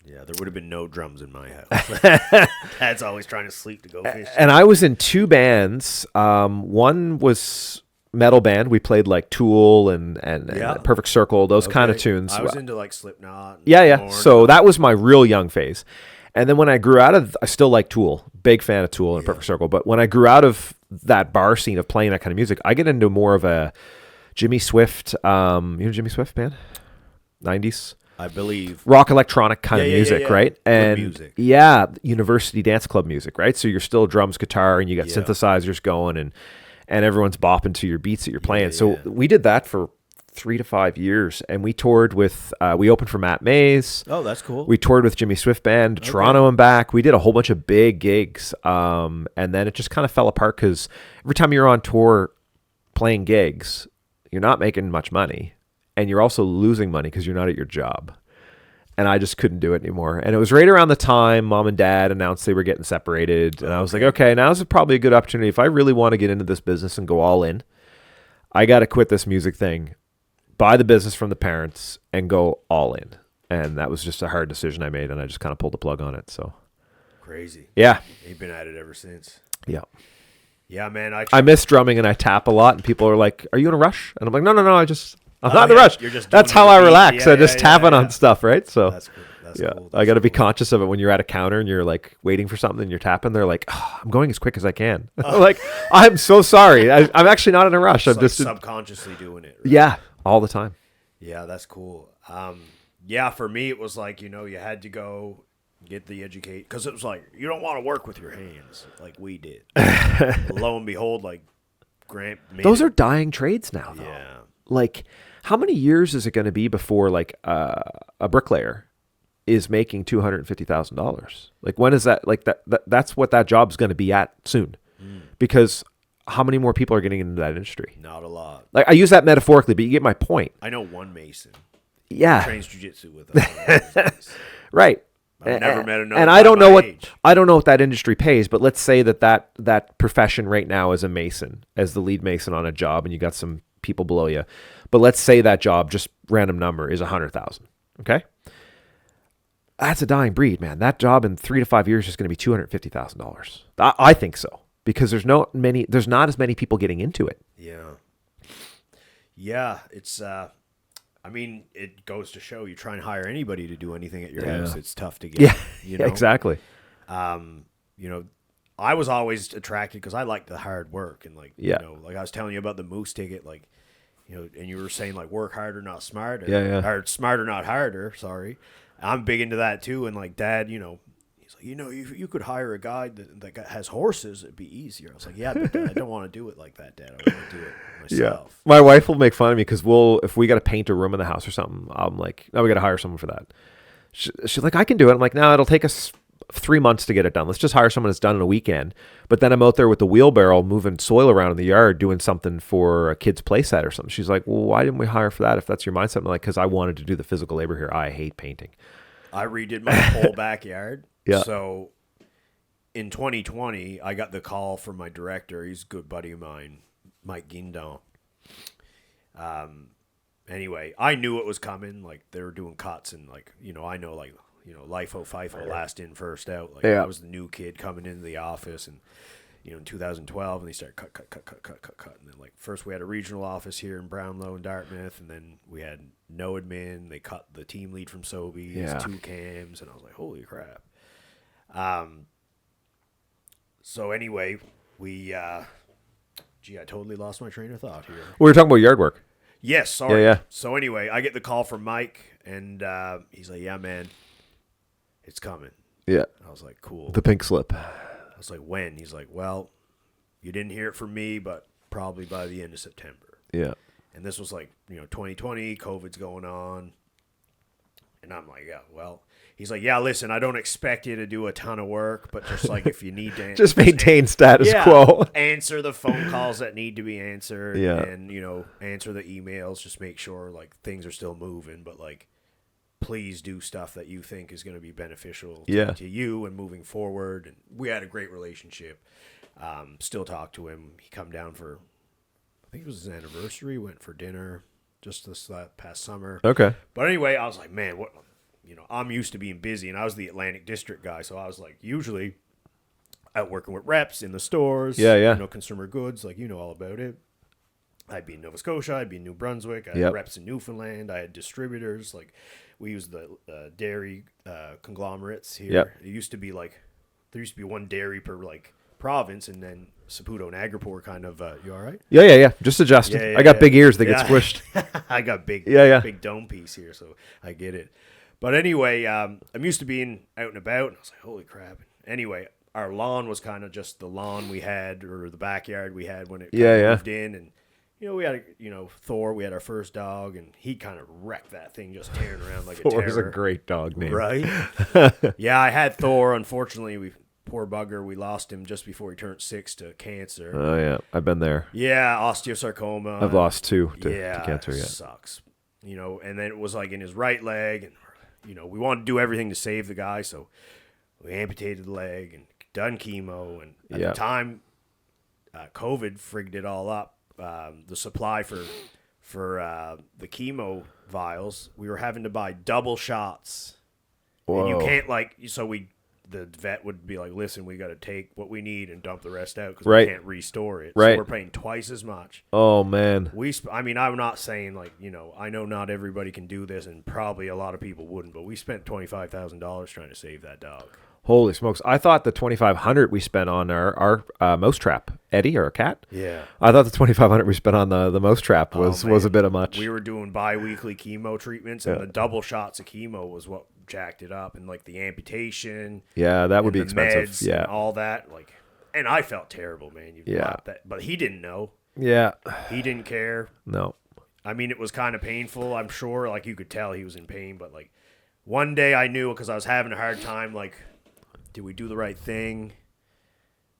Yeah, there would have been no drums in my house. Dad's always trying to sleep to go fishing. And I was in two bands. One was metal band. We played like Tool and Perfect Circle, those kind of tunes. I was into like Slipknot. Yeah. So that was my real young phase. And then when I grew out of, I still like Tool. Big fan of Tool and Perfect Circle. But when I grew out of that bar scene of playing that kind of music, I get into more of a Jimmy Swift. Jimmy Swift band? 90s. I believe rock electronic kind of music, right? And music. University dance club music, right? So you're still drums, guitar, and you got synthesizers going, and everyone's bopping to your beats that you're playing. So we did that for 3 to 5 years, and we toured with. We opened for Matt Mays. Oh, that's cool. We toured with Jimmy Swift Band, Toronto and back. We did a whole bunch of big gigs, and then it just kind of fell apart because every time you're on tour playing gigs, you're not making much money. And you're also losing money because you're not at your job. And I just couldn't do it anymore. And it was right around the time Mom and Dad announced they were getting separated. And I was like, okay, now is probably a good opportunity. If I really want to get into this business and go all in, I got to quit this music thing, buy the business from the parents, and go all in. And that was just a hard decision I made. And I just kind of pulled the plug on it. So crazy. Yeah. You've been at it ever since. Yeah. Yeah, man. I miss drumming and I tap a lot. And people are like, are you in a rush? And I'm like, no, I'm not in a rush. That's how I relax. I just tapping on stuff, right? So that's cool. That's cool. I got to be conscious of it when you're at a counter and you're like waiting for something and you're tapping. They're like, I'm going as quick as I can. Like, I'm so sorry. I'm actually not in a rush. I'm just subconsciously doing it. Right? Yeah, all the time. Yeah, that's cool. For me, it was like, you had to go get the educate because it was like, you don't want to work with your hands like we did. Lo and behold, like Grant. Those are dying trades now, though. Yeah. Like, how many years is it going to be before like a bricklayer is making $250,000? Like, when is that? Like that's what that job's going to be at soon, because how many more people are getting into that industry? Not a lot. Like, I use that metaphorically, but you get my point. I know one Mason. Yeah, who trains jiu-jitsu with us. Right. I've never met another. And I don't know what that industry pays, but let's say that profession right now is a mason, as the lead mason on a job, and you got some people below you. But let's say that job, just random number, is $100,000. Okay. That's a dying breed, man. That job in 3 to 5 years is going to be $250,000. I think so, because there's not as many people getting into it. Yeah. It's, I mean, it goes to show you try and hire anybody to do anything at your house. It's tough to get. Yeah, you know? Exactly. You know, I was always attracted because I like the hard work and like, you know, like I was telling you about the Moose ticket, like, you know, and you were saying like work harder, not smarter. Or smarter, not harder. Sorry. I'm big into that too. And like Dad, you know, he's like, you know, you could hire a guy that has horses. It'd be easier. I was like, yeah, but Dad, I don't want to do it like that, Dad. I want to do it myself. Yeah. My wife will make fun of me because if we got to paint a room in the house or something, I'm like, no, we got to hire someone for that. She's like, I can do it. I'm like, no, it'll take us 3 months to get it done. Let's just hire someone that's done in a weekend. But then I'm out there with the wheelbarrow moving soil around in the yard doing something for a kid's play set or something. She's like, well, why didn't we hire for that if that's your mindset? I'm like, because I wanted to do the physical labor here. I hate painting. I redid my whole backyard. Yeah. So in 2020, I got the call from my director. He's a good buddy of mine, Mike Guindon. Anyway, I knew it was coming. Like they were doing cuts and like, you know, I know like, you know, FIFO, last in, first out. Like I was the new kid coming into the office and, you know, in 2012 and they started cut. And then like first we had a regional office here in Brownlow and Dartmouth and then we had no admin. They cut the team lead from Sobeys, 2 cams. And I was like, holy crap. So anyway, I totally lost my train of thought here. We were talking about yard work. Yes, sorry. Yeah. So anyway, I get the call from Mike and he's like, yeah, man. It's coming. Yeah. I was like, cool. The pink slip. I was like, when? He's like, well, you didn't hear it from me, but probably by the end of September. Yeah. And this was like, you know, 2020, COVID's going on. And I'm like, yeah, well. He's like, yeah, listen, I don't expect you to do a ton of work, but just like if you need to. just maintain status quo. Answer the phone calls that need to be answered. Yeah. And, you know, answer the emails. Just make sure like things are still moving. But like, please do stuff that you think is going to be beneficial to you and moving forward. And we had a great relationship. Still talk to him. He come down for, I think it was his anniversary. Went for dinner just this past summer. Okay. But anyway, I was like, man, what? You know, I'm used to being busy, and I was the Atlantic District guy, so I was like, usually out working with reps in the stores. Yeah. You know, consumer goods, like you know all about it. I'd be in Nova Scotia. I'd be in New Brunswick. I had reps in Newfoundland. I had distributors. Like, we used the dairy conglomerates here. Yep. It used to be like, there used to be one dairy per, like, province, and then Saputo and Agripur kind of, you all right? Yeah. Just adjusting. I got big ears. They get squished. I got big dome piece here, so I get it. But anyway, I'm used to being out and about, and I was like, holy crap. Anyway, our lawn was kind of just the lawn we had, or the backyard we had when it moved in, and you know, we had, Thor, we had our first dog, and he kind of wrecked that thing, just tearing around like a terror. Thor's a great dog name. Right? Yeah, I had Thor. Unfortunately, poor bugger, we lost him just before he turned 6 to cancer. Oh, yeah. I've been there. Yeah, osteosarcoma. I've lost 2 to cancer, it sucks. You know, and then it was like in his right leg, and, you know, we wanted to do everything to save the guy, so we amputated the leg and done chemo, and at the time, COVID frigged it all up. The supply for the chemo vials, we were having to buy double shots. Whoa. And you can't the vet would be like, listen, we got to take what we need and dump the rest out because we can't restore it. Right. So we're paying twice as much. Oh, man. I'm not saying I know not everybody can do this, and probably a lot of people wouldn't, but we spent $25,000 trying to save that dog. Holy smokes. I thought the $2,500 we spent on our mouse trap, Eddie, or a cat. Yeah. I thought the $2,500 we spent on the mouse trap was a bit of much. We were doing bi-weekly chemo treatments, and the double shots of chemo was what jacked it up, and like the amputation. Yeah, that would be expensive. Meds, yeah. And all that. And I felt terrible, man. But he didn't know. Yeah. He didn't care. No. I mean, it was kind of painful, I'm sure. Like, you could tell he was in pain, but like one day I knew, because I was having a hard time, like, did we do the right thing?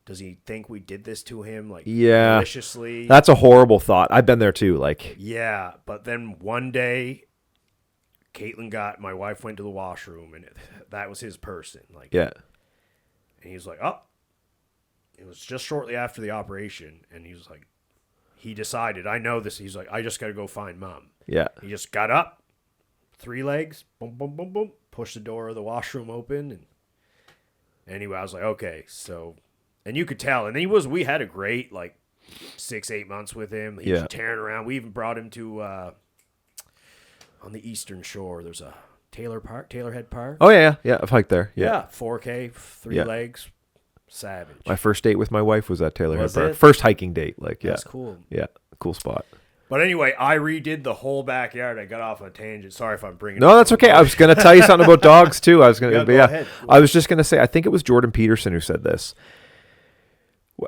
Does he think we did this to him, like, maliciously? That's a horrible thought. I've been there too. Like, yeah, but then one day, my wife went to the washroom, and that was his person. Like, yeah, and he was like, oh, it was just shortly after the operation, and he was like, he decided, I know this. He's like, I just got to go find Mom. Yeah, he just got up, 3 legs, boom, boom, boom, boom, push the door of the washroom open. And anyway, I was like, okay, so, and you could tell. And we had a great, 6-8 months with him. He was tearing around. We even brought him to, on the eastern shore, there's a Taylorhead Park. Oh, yeah. I've hiked there. Yeah, 4K, 3 legs, savage. My first date with my wife was at Taylorhead Park. First hiking date. That's cool. Yeah, cool spot. But anyway, I redid the whole backyard. I got off on a tangent. Sorry if I'm bringing. No, that's okay. I was going to tell you something about dogs too. I was going to. Go ahead. I was just going to say. I think it was Jordan Peterson who said this.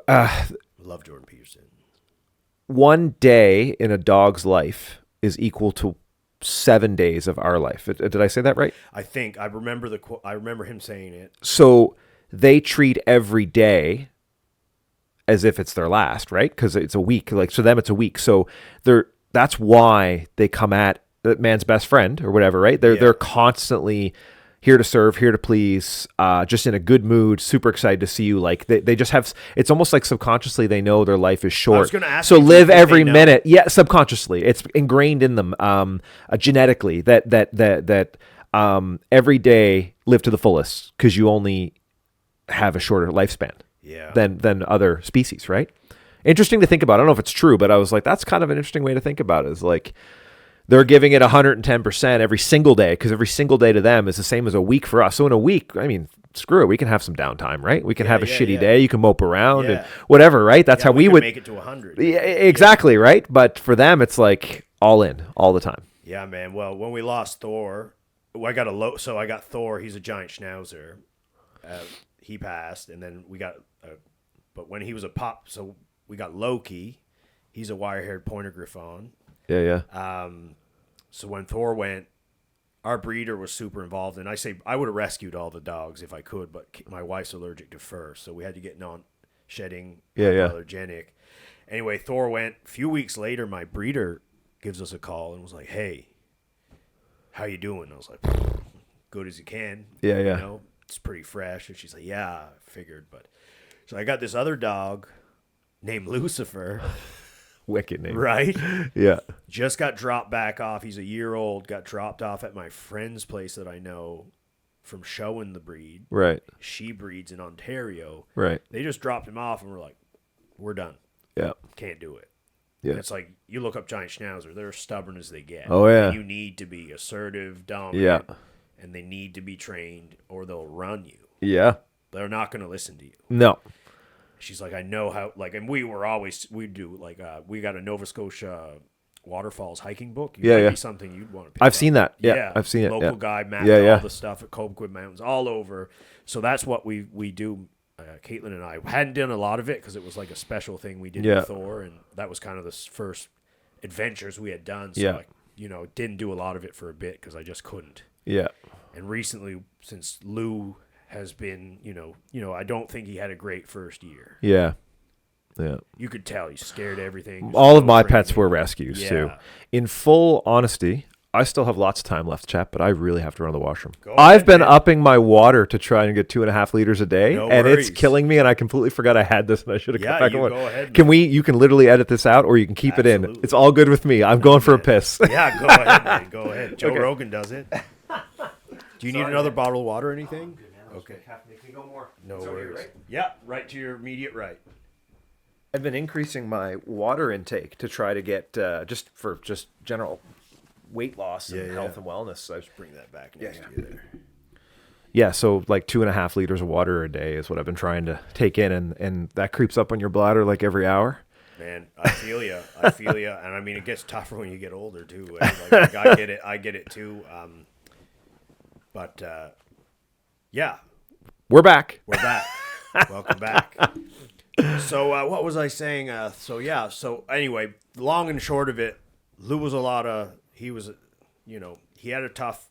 Love Jordan Peterson. One day in a dog's life is equal to 7 days of our life. Did I say that right? I think I remember I remember him saying it. So they treat every day as if it's their last, right? Because it's a week. So them, it's a week. So that's why they come at man's best friend or whatever, right? They're constantly here to serve, here to please, just in a good mood, super excited to see you. Like they just have. It's almost like subconsciously they know their life is short. I was going to ask. So live every minute. Yeah, subconsciously, it's ingrained in them genetically that every day live to the fullest because you only have a shorter lifespan. Yeah. Than other species, right? Interesting to think about. I don't know if it's true, but I was like, that's kind of an interesting way to think about it. Is like they're giving it 110% every single day because every single day to them is the same as a week for us. So in a week, I mean, screw it, we can have some downtime, right? We can have a shitty day. You can mope around and whatever, right? That's how we would make it to 100. Yeah, exactly, right? But for them, it's like all in all the time. Yeah, man. Well, when we lost Thor, I got Thor. He's a giant schnauzer. He passed, and then we got. But when he was a pup, so we got Loki. He's a wire-haired pointer griffon. Yeah. So when Thor went, our breeder was super involved, and I would have rescued all the dogs if I could, but my wife's allergic to fur, so we had to get non-shedding, allergenic. Anyway, Thor went. A few weeks later, my breeder gives us a call and was like, "Hey, how you doing?" I was like, "Good as you can." Yeah. You know, it's pretty fresh, and she's like, "Yeah, I figured," but. So I got this other dog named Lucifer. Wicked name. Right? Yeah. Just got dropped back off. He's a year old. Got dropped off at my friend's place that I know from showing the breed. Right. She breeds in Ontario. Right. They just dropped him off and we're like, we're done. Yeah. Can't do it. Yeah. And it's like, you look up giant schnauzer. They're as stubborn as they get. Oh, yeah. And you need to be assertive, dominant. Yeah. And they need to be trained or they'll run you. Yeah. They're not going to listen to you. No. She's like, I know how, and we do, we got a Nova Scotia waterfalls hiking book. Be something you'd want to pick I've up. seen that. Yeah. I've seen it. Local guy mapped all the stuff at Cobequid Mountains all over. So that's what we do. Caitlin and I hadn't done a lot of it because it was like a special thing we did with Thor. And that was kind of the first adventures we had done. So I, didn't do a lot of it for a bit because I just couldn't. Yeah. And recently, since Lou has been, I don't think he had a great first year. Yeah. Yeah. You could tell he's scared of everything. All of my pets were rescues too. In full honesty, I still have lots of time left, chat, but I really have to run to the washroom. I've been upping my water to try and get 2.5 liters a day, and it's killing me. And I completely forgot I had this, and I should have kept back on. Go ahead. You can literally edit this out, or you can keep it in. It's all good with me. I'm going for a piss. Yeah, go ahead, man. Go ahead. Joe Rogan does it. Do you need another bottle of water or anything? Okay. Make me go more. No worries. Right? Yeah, right to your immediate right. I've been increasing my water intake to try to get just general weight loss and health and wellness. So I just bring that back next to you there. Yeah, so like 2.5 liters of water a day is what I've been trying to take in, and that creeps up on your bladder like every hour. Man, I feel you. And I mean, it gets tougher when you get older too. Like, I get it. I get it too. But we're back. Welcome back. So what was I saying? So anyway, long and short of it, Lou was he had a tough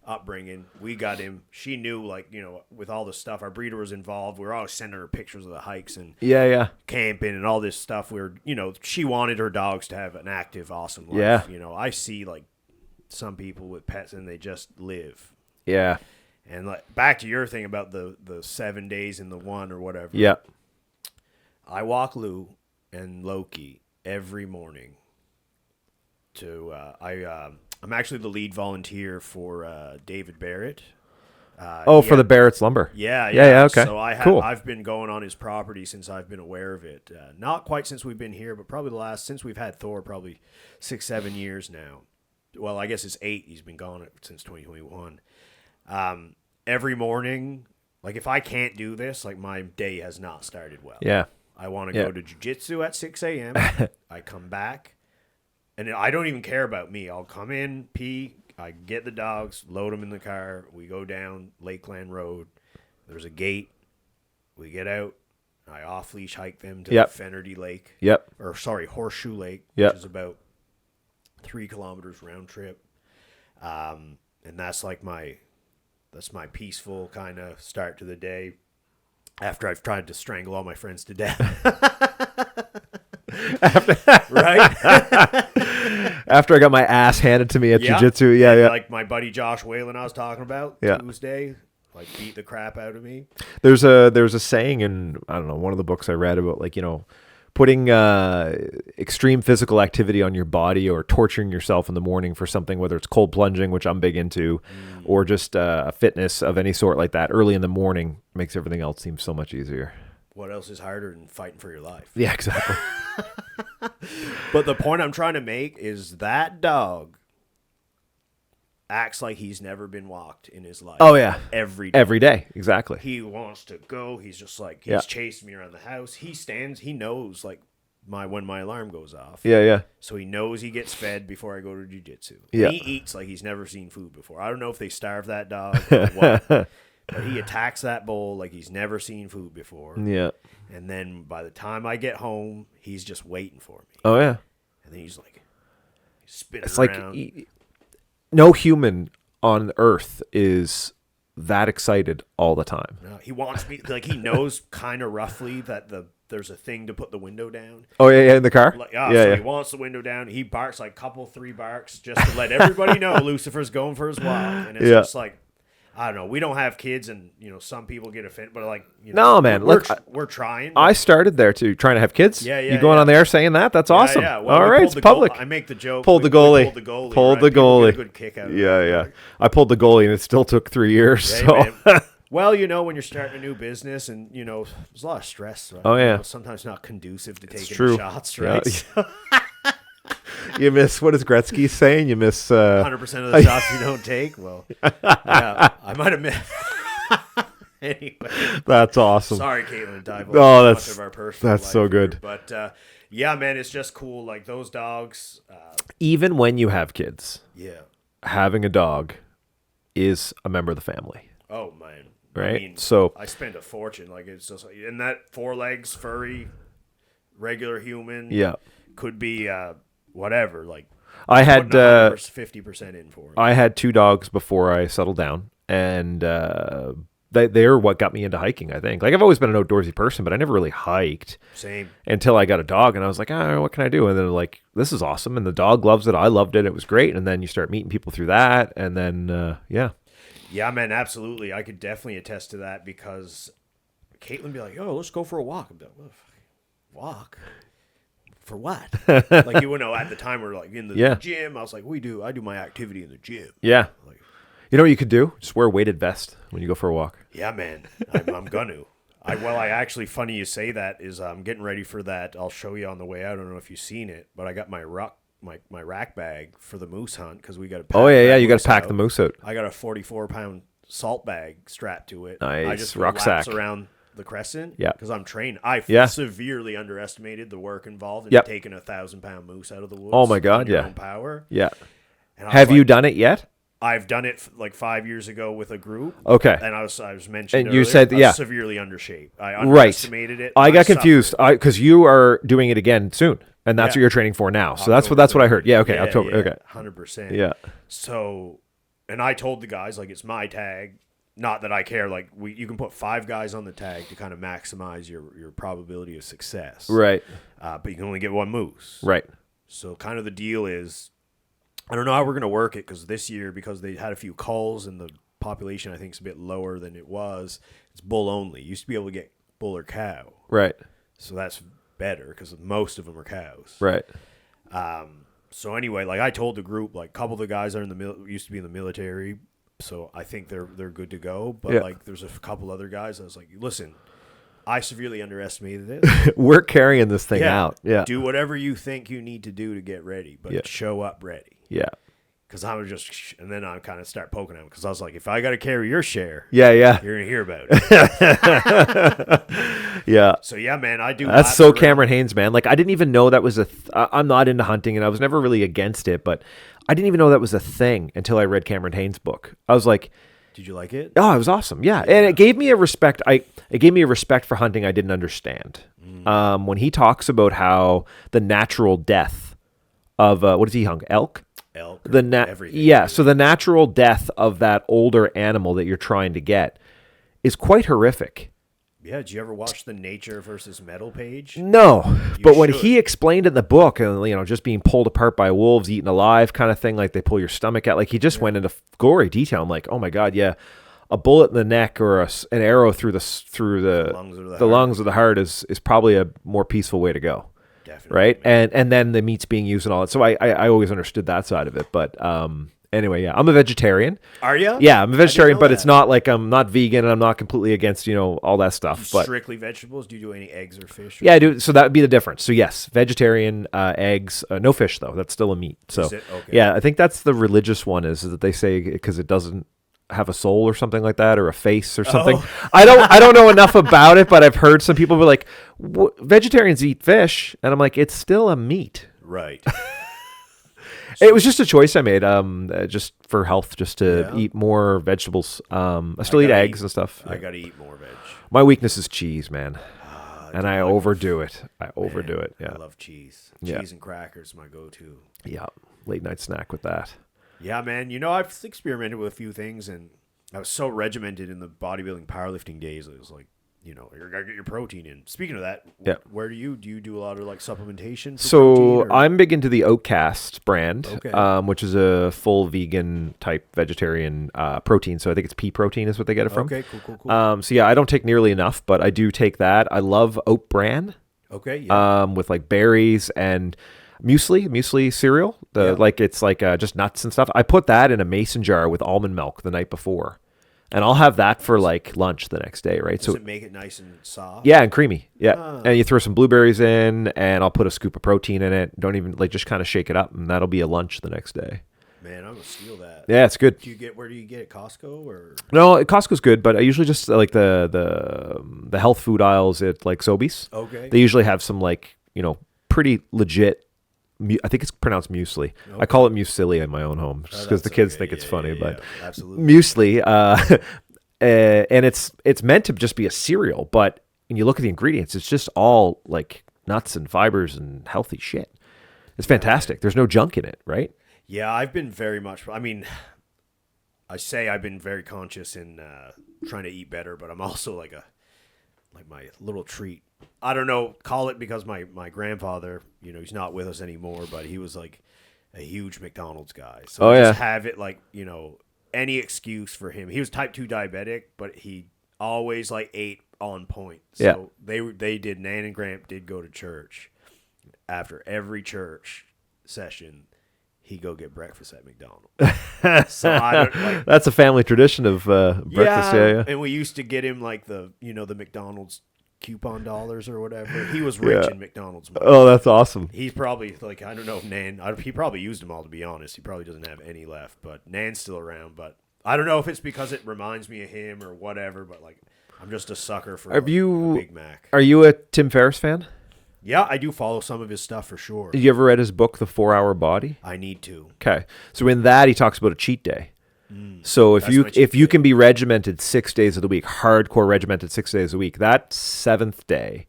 upbringing. We got him. She knew, with all the stuff, our breeder was involved. We were always sending her pictures of the hikes and camping and all this stuff. She wanted her dogs to have an active, awesome life. Yeah. I see some people with pets and they just live. Yeah. And back to your thing about the 7 days in the one or whatever. Yeah. I walk Lou and Loki every morning to I'm actually the lead volunteer for David Barrett. For the Barrett's Lumber. Yeah. Okay. So I've been going on his property since I've been aware of it. Not quite since we've been here, but probably since we've had Thor, probably 6-7 years now. Well, I guess it's 8. He's been gone since 2021. Every morning, like if I can't do this, like my day has not started well. Yeah. I want to go to jiu-jitsu at 6 a.m. I come back, and I don't even care about me. I'll come in, pee, I get the dogs, load them in the car. We go down Lakeland Road. There's a gate. We get out. I off-leash hike them to the Fennerty Lake. Horseshoe Lake, which is about 3 kilometers round trip. And that's like my peaceful kind of start to the day after I've tried to strangle all my friends to death. Right? After I got my ass handed to me at jiu-jitsu. Yeah. Like my buddy Josh Whalen I was talking about Tuesday, like beat the crap out of me. There's a saying in, I don't know, one of the books I read about, like, you know, putting extreme physical activity on your body or torturing yourself in the morning for something, whether it's cold plunging, which I'm big into, or just a fitness of any sort like that early in the morning, makes everything else seem so much easier. What else is harder than fighting for your life? Yeah, exactly. But the point I'm trying to make is that dog acts like he's never been walked in his life. Oh, yeah. Every day. Every day, exactly. He wants to go. He's just like, he's chasing me around the house. He knows, like, when my alarm goes off. Yeah. So he knows he gets fed before I go to jiu-jitsu. Yeah. He eats like he's never seen food before. I don't know if they starve that dog or what. But he attacks that bowl like he's never seen food before. Yeah. And then by the time I get home, he's just waiting for me. Oh, yeah. And then he's like, spinning it's around. Like no human on earth is that excited all the time. No, he wants me, like, he knows kind of roughly that there's a thing to put the window down. Oh, yeah, in the car? Like, he wants the window down. He barks like 3 barks just to let everybody know Lucifer's going for his walk. And it's just like, I don't know. We don't have kids, and, you know, some people get offended, but, like, you know, no, man, we're trying. I started there too, trying to have kids. Yeah. You going on there saying that? That's awesome. Yeah. Well, all right, it's public. I make the joke. Pulled the goalie. Pulled the goalie. Get a good kick out of Yeah. I pulled the goalie, and it still took 3 years. Yeah, so. Well, you know, when you're starting a new business, and, you know, there's a lot of stress. Right? Oh, yeah. You know, sometimes not conducive to taking shots, right? Yeah. You miss, what is Gretzky saying? You miss 100% of the shots you don't take. Well, yeah, I might have missed. Anyway, that's awesome. Sorry, Caitlin. That's much of our personal life so good. Here. But yeah, man, it's just cool. Like those dogs. Even when you have kids, having a dog is a member of the family. Oh man, right? I mean, so I spend a fortune. Like it's just in that 4 legs, furry, regular human. Yeah, could be. Whatever, like I had 50% in for him. I had 2 dogs before I settled down, and they're what got me into hiking. I think, like, I've always been an outdoorsy person, but I never really hiked. Same. Until I got a dog, and I was like, what can I do? And then, like, this is awesome, and the dog loves it. I loved it. It was great. And then you start meeting people through that, and then yeah, man, absolutely. I could definitely attest to that, because Caitlin would be like, "Oh, let's go for a walk." I'm like, walk. For what? Like, you know, at the time we were like in the gym. I was like, I do my activity in the gym. Yeah. Like, you know what you could do? Just wear a weighted vest when you go for a walk. Yeah, man. I'm gonna. I actually, funny you say that, is I'm getting ready for that. I'll show you on the way out. I don't know if you've seen it, but I got my rack bag for the moose hunt, because we got to pack. Oh yeah, you got to pack the moose out. I got a 44-pound salt bag strapped to it. Nice. I just rucksack around the crescent, yeah, because I'm trained. I severely underestimated the work involved in taking a 1,000-pound moose out of the woods. Oh my god, your own power. Yeah. And have you done it yet? I've done it like 5 years ago with a group. Okay. And I was mentioning. And you said I was severely undershaped. I underestimated it. I got confused because you are doing it again soon, and that's what you're training for now. So that's what I heard. Yeah. Okay. October. Okay. 100%. Yeah. So, and I told the guys, like, it's my tag. Not that I care. Like, you can put 5 guys on the tag to kind of maximize your probability of success. Right. But you can only get 1 moose. Right. So kind of the deal is, I don't know how we're going to work it, because this year, because they had a few culls and the population I think is a bit lower than it was, it's bull only. You used to be able to get bull or cow. Right. So that's better, because most of them are cows. Right. So anyway, like I told the group, like a couple of the guys are used to be in the military, so I think they're good to go. But like there's a couple other guys. I was like, listen, I severely underestimated it. We're carrying this thing out. Yeah. Do whatever you think you need to do to get ready, but show up ready. Yeah. Because I was just, and then I kind of start poking at him because I was like, if I got to carry your share, you're gonna hear about it. Yeah. So yeah, man, I do. That's so Cameron Hanes, man. Like I didn't even know that was I'm not into hunting, and I was never really against it, but I didn't even know that was a thing until I read Cameron Hanes' book. I was like, did you like it? Oh, it was awesome. Yeah, and it gave me a respect. It gave me a respect for hunting I didn't understand. When he talks about how the natural death of what is he hung elk. Everything. So the natural death of that older animal that you're trying to get is quite horrific. Yeah, did you ever watch the Nature versus Metal page? No, but when he explained in the book, and just being pulled apart by wolves, eaten alive, kind of thing, like they pull your stomach out, like he just went into gory detail. I'm like, oh my god, yeah, a bullet in the neck or an arrow through the lungs of the heart is probably a more peaceful way to go. Definitely, right? Man. And then the meat's being used and all that. So I always understood that side of it. But anyway, yeah, I'm a vegetarian. Are you? Yeah, I'm a vegetarian, but it's not like I'm not vegan and I'm not completely against, all that stuff. But strictly vegetables? Do you do any eggs or fish? Yeah, I do. So that would be the difference. So yes, vegetarian, eggs, no fish though. That's still a meat. So okay. Yeah, I think that's the religious one is that they say because it doesn't have a soul or something like that, or a face or something. I don't know enough about it, but I've heard some people be like, vegetarians eat fish, and I'm like, it's still a meat, right? It was just a choice I made, just for health, just to eat more vegetables. I still eat eggs and stuff. I gotta eat more veg. My weakness is cheese, man, and I overdo it. Yeah, I love cheese. Cheese and crackers, my go-to. Yeah, late night snack with that. Yeah, man. I've experimented with a few things, and I was so regimented in the bodybuilding powerlifting days. It was like, you gotta get your protein in. Speaking of that, where do you do a lot of like supplementation? So I'm big into the Oatcast brand, which is a full vegan type vegetarian protein. So I think it's pea protein is what they get it from. Okay, cool. So yeah, I don't take nearly enough, but I do take that. I love oat bran. Okay. Yeah. With like berries and muesli cereal. It's like just nuts and stuff. I put that in a mason jar with almond milk the night before, and I'll have that for like lunch the next day. Right? Does it make it nice and soft? Yeah, and creamy. Yeah, and you throw some blueberries in, and I'll put a scoop of protein in it. Don't even just kind of shake it up, and that'll be a lunch the next day. Man, I'm gonna steal that. Yeah, it's good. Where do you get it? Costco or? No, Costco's good, but I usually just like the health food aisles at like Sobeys. Okay. They usually have some pretty legit. I think it's pronounced muesli. Okay. I call it muesli in my own home just because the kids think it's funny. But absolutely. Muesli, and it's meant to just be a cereal. But when you look at the ingredients, it's just all like nuts and fibers and healthy shit. It's fantastic. There's no junk in it, right? Yeah, I've been very much. I mean, I've been very conscious in trying to eat better, but I'm also like my little treat. I don't know, call it because my grandfather, he's not with us anymore, but he was like a huge McDonald's guy. So just have it like, any excuse for him. He was type 2 diabetic, but he always like ate on point. So they did, Nan and Gramp did go to church. After every church session, he'd go get breakfast at McDonald's. So that's a family tradition of breakfast. Yeah. And we used to get him like the McDonald's coupon dollars or whatever. He was rich in McDonald's money. Oh, that's awesome. He's probably like, I don't know if Nan, he probably used them all, to be honest. He probably doesn't have any left, but Nan's still around. But I don't know if it's because it reminds me of him or whatever, but like, I'm just a sucker for a Big Mac. Are you a Tim Ferriss fan? Yeah, I do follow some of his stuff for sure. You ever read his book, The 4-Hour Body? I need to. Okay. So in that, he talks about a cheat day. So if you can be regimented 6 days of the week, hardcore regimented 6 days a week, that seventh day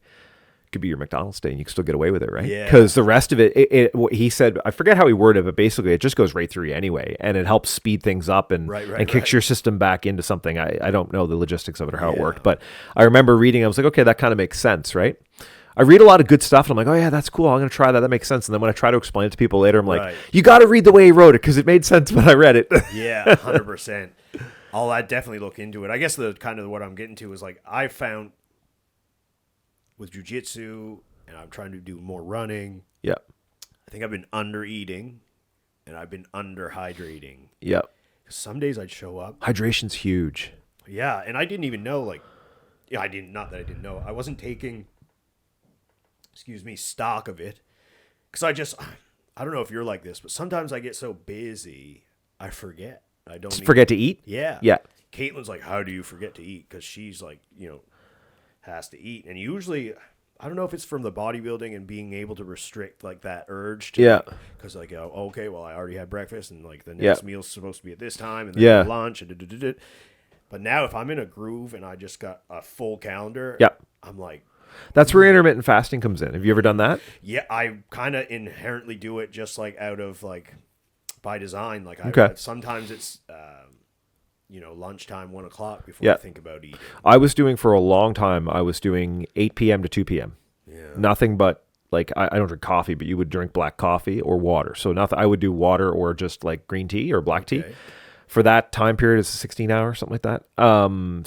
could be your McDonald's day, and you can still get away with it, right? Yeah. Because the rest of it, he said, I forget how he worded it, but basically it just goes right through you anyway, and it helps speed things up and kicks your system back into something. I don't know the logistics of it or how it worked, but I remember reading, I was like, okay, that kind of makes sense, right? I read a lot of good stuff, and I'm like, oh, yeah, that's cool. I'm going to try that. That makes sense. And then when I try to explain it to people later, I'm like, you got to read the way he wrote it because it made sense when I read it. Yeah, 100%. I'll definitely look into it. I guess the kind of what I'm getting to is like I found with jiu-jitsu, and I'm trying to do more running. Yeah. I think I've been under eating and I've been under hydrating. Yep. Some days I'd show up. Hydration's huge. Yeah, and I didn't even know, like, not that I didn't know. I wasn't taking, stock of it. Because I don't know if you're like this, but sometimes I get so busy, I forget. I don't forget to eat? Yeah. Yeah. Caitlin's like, how do you forget to eat? Because she's like, has to eat. And usually, I don't know if it's from the bodybuilding and being able to restrict like that urge to, because like, okay, well, I already had breakfast and like the next meal's supposed to be at this time and then lunch and But now if I'm in a groove and I just got a full calendar, I'm like, that's where intermittent fasting comes in. Have you ever done that? Yeah, I kind of inherently do it just like out of like by design. Like sometimes it's lunchtime, 1 o'clock before I think about eating. I was doing for a long time. I was doing 8 p.m. to 2 p.m. Yeah. Nothing but like I don't drink coffee, but you would drink black coffee or water. So nothing. I would do water or just like green tea or black tea. For that time period, it's 16 hours, something like that.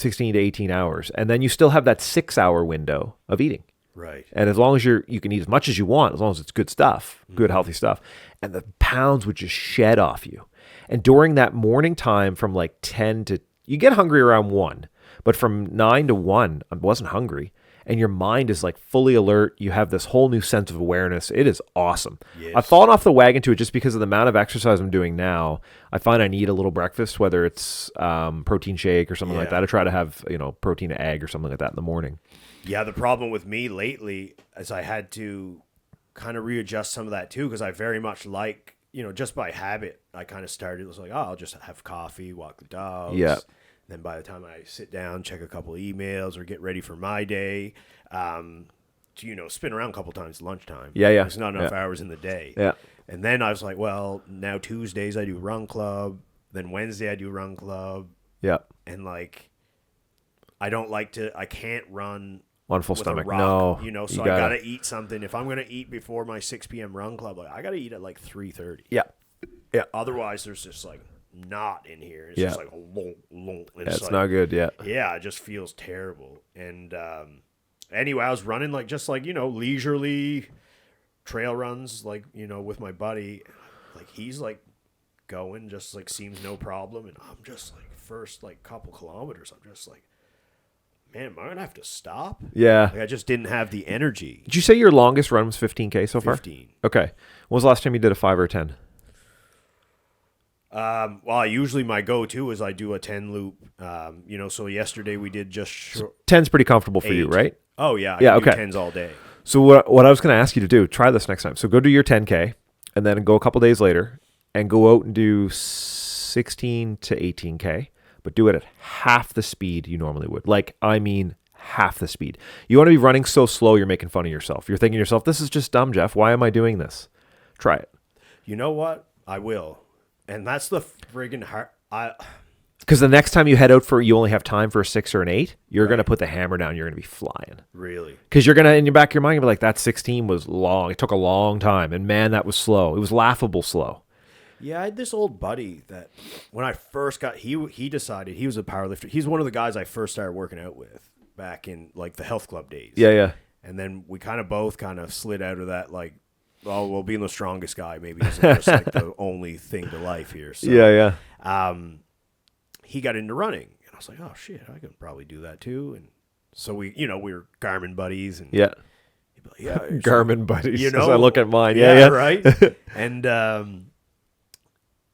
16 to 18 hours. And then you still have that 6-hour window of eating. Right. And as long as you can eat as much as you want, as long as it's good stuff, good healthy stuff. And the pounds would just shed off you. And during that morning time from like 10 to, you get hungry around 1. But from 9 to 1, I wasn't hungry. And your mind is like fully alert. You have this whole new sense of awareness. It is awesome. Yes. I've fallen off the wagon to it just because of the amount of exercise I'm doing now. I find I need a little breakfast, whether it's protein shake or something like that. I try to have, protein egg or something like that in the morning. Yeah, the problem with me lately is I had to kind of readjust some of that too, because I very much like, just by habit, I kind of started, it was like, I'll just have coffee, walk the dogs. Yeah. Then by the time I sit down, check a couple of emails or get ready for my day, spin around a couple times at lunchtime. Yeah. There's not enough hours in the day. Yeah. And then I was like, well, now Tuesdays I do run club. Then Wednesday I do run club. Yeah. And like, I can't run on full stomach. Rock, so I got to eat something. If I'm going to eat before my 6 p.m. run club, I got to eat at like 3:30. Yeah. Yeah. Otherwise, there's just like knot in here. It's just like it's like, not good. Yeah. Yeah, it just feels terrible. And anyway, I was running leisurely trail runs, with my buddy. Like he's like going, just like seems no problem, and I'm just like first like couple kilometers, I'm just like, man, am I gonna have to stop? Yeah. Like, I just didn't have the energy. Did you say your longest run was 15K so far? 15. Okay. When was the last time you did a 5 or a 10? Well, usually my go-to is I do a 10 loop. So yesterday we did just 10's pretty comfortable for 8. you, right? Oh yeah, I can do 10s all day. So what I was going to ask you to do, try this next time. So go do your 10K and then go a couple days later and go out and do 16 to 18K, but do it at half the speed you normally would. Like, I mean, half the speed. You want to be running so slow you're making fun of yourself. You're thinking to yourself, this is just dumb, Jeff. Why am I doing this? Try it. You know what? I will. And that's the friggin' hard. Because the next time you head out you only have time for a 6 or an 8, you're going to put the hammer down. You're going to be flying. Really? Because you're going to, in your back of your mind, you'll be like, that 16 was long. It took a long time. And man, that was slow. It was laughable slow. Yeah, I had this old buddy that when I first got, he decided he was a powerlifter. He's one of the guys I first started working out with back in like the health club days. Yeah. And then we both slid out of that, like, well, being the strongest guy maybe isn't just like the only thing to life here. So, yeah. He got into running, and I was like, oh shit, I can probably do that too. And so we were Garmin buddies, and yeah, he'd be like, yeah, Garmin buddies. As I look at mine, yeah, right. And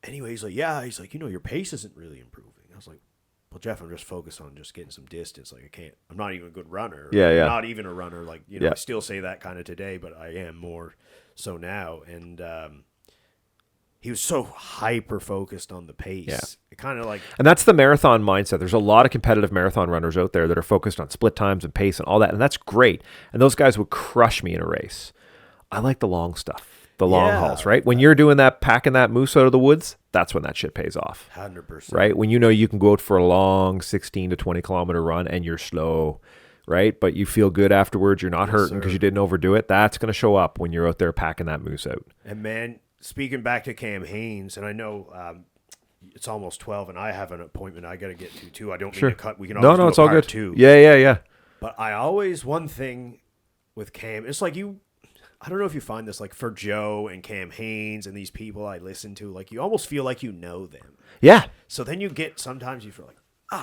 anyway, he's like, your pace isn't really improving. I was like, well, Jeff, I'm just focused on just getting some distance. Like I'm not even a good runner. Yeah. I'm not even a runner. Like, I still say that kind of today, but I am more so now. And he was so hyper focused on the pace. Yeah. It kind of like, and that's the marathon mindset. There's a lot of competitive marathon runners out there that are focused on split times and pace and all that. And that's great. And those guys would crush me in a race. I like the long stuff. The long hauls, right? When you're doing that, packing that moose out of the woods, that's when that shit pays off. 100%. Right? When you can go out for a long 16 to 20 kilometer run and you're slow, right? But you feel good afterwards. You're not hurting because you didn't overdo it. That's going to show up when you're out there packing that moose out. And man, speaking back to Cam Haines, and I know it's almost 12 and I have an appointment I got to get to too. I don't mean to cut. We can always do it's a all part good. two. Yeah. But I always, one thing with Cam, it's like I don't know if you find this, like for Joe and Cam Hanes and these people I listen to, like you almost feel like you know them. Yeah. So then sometimes you feel like,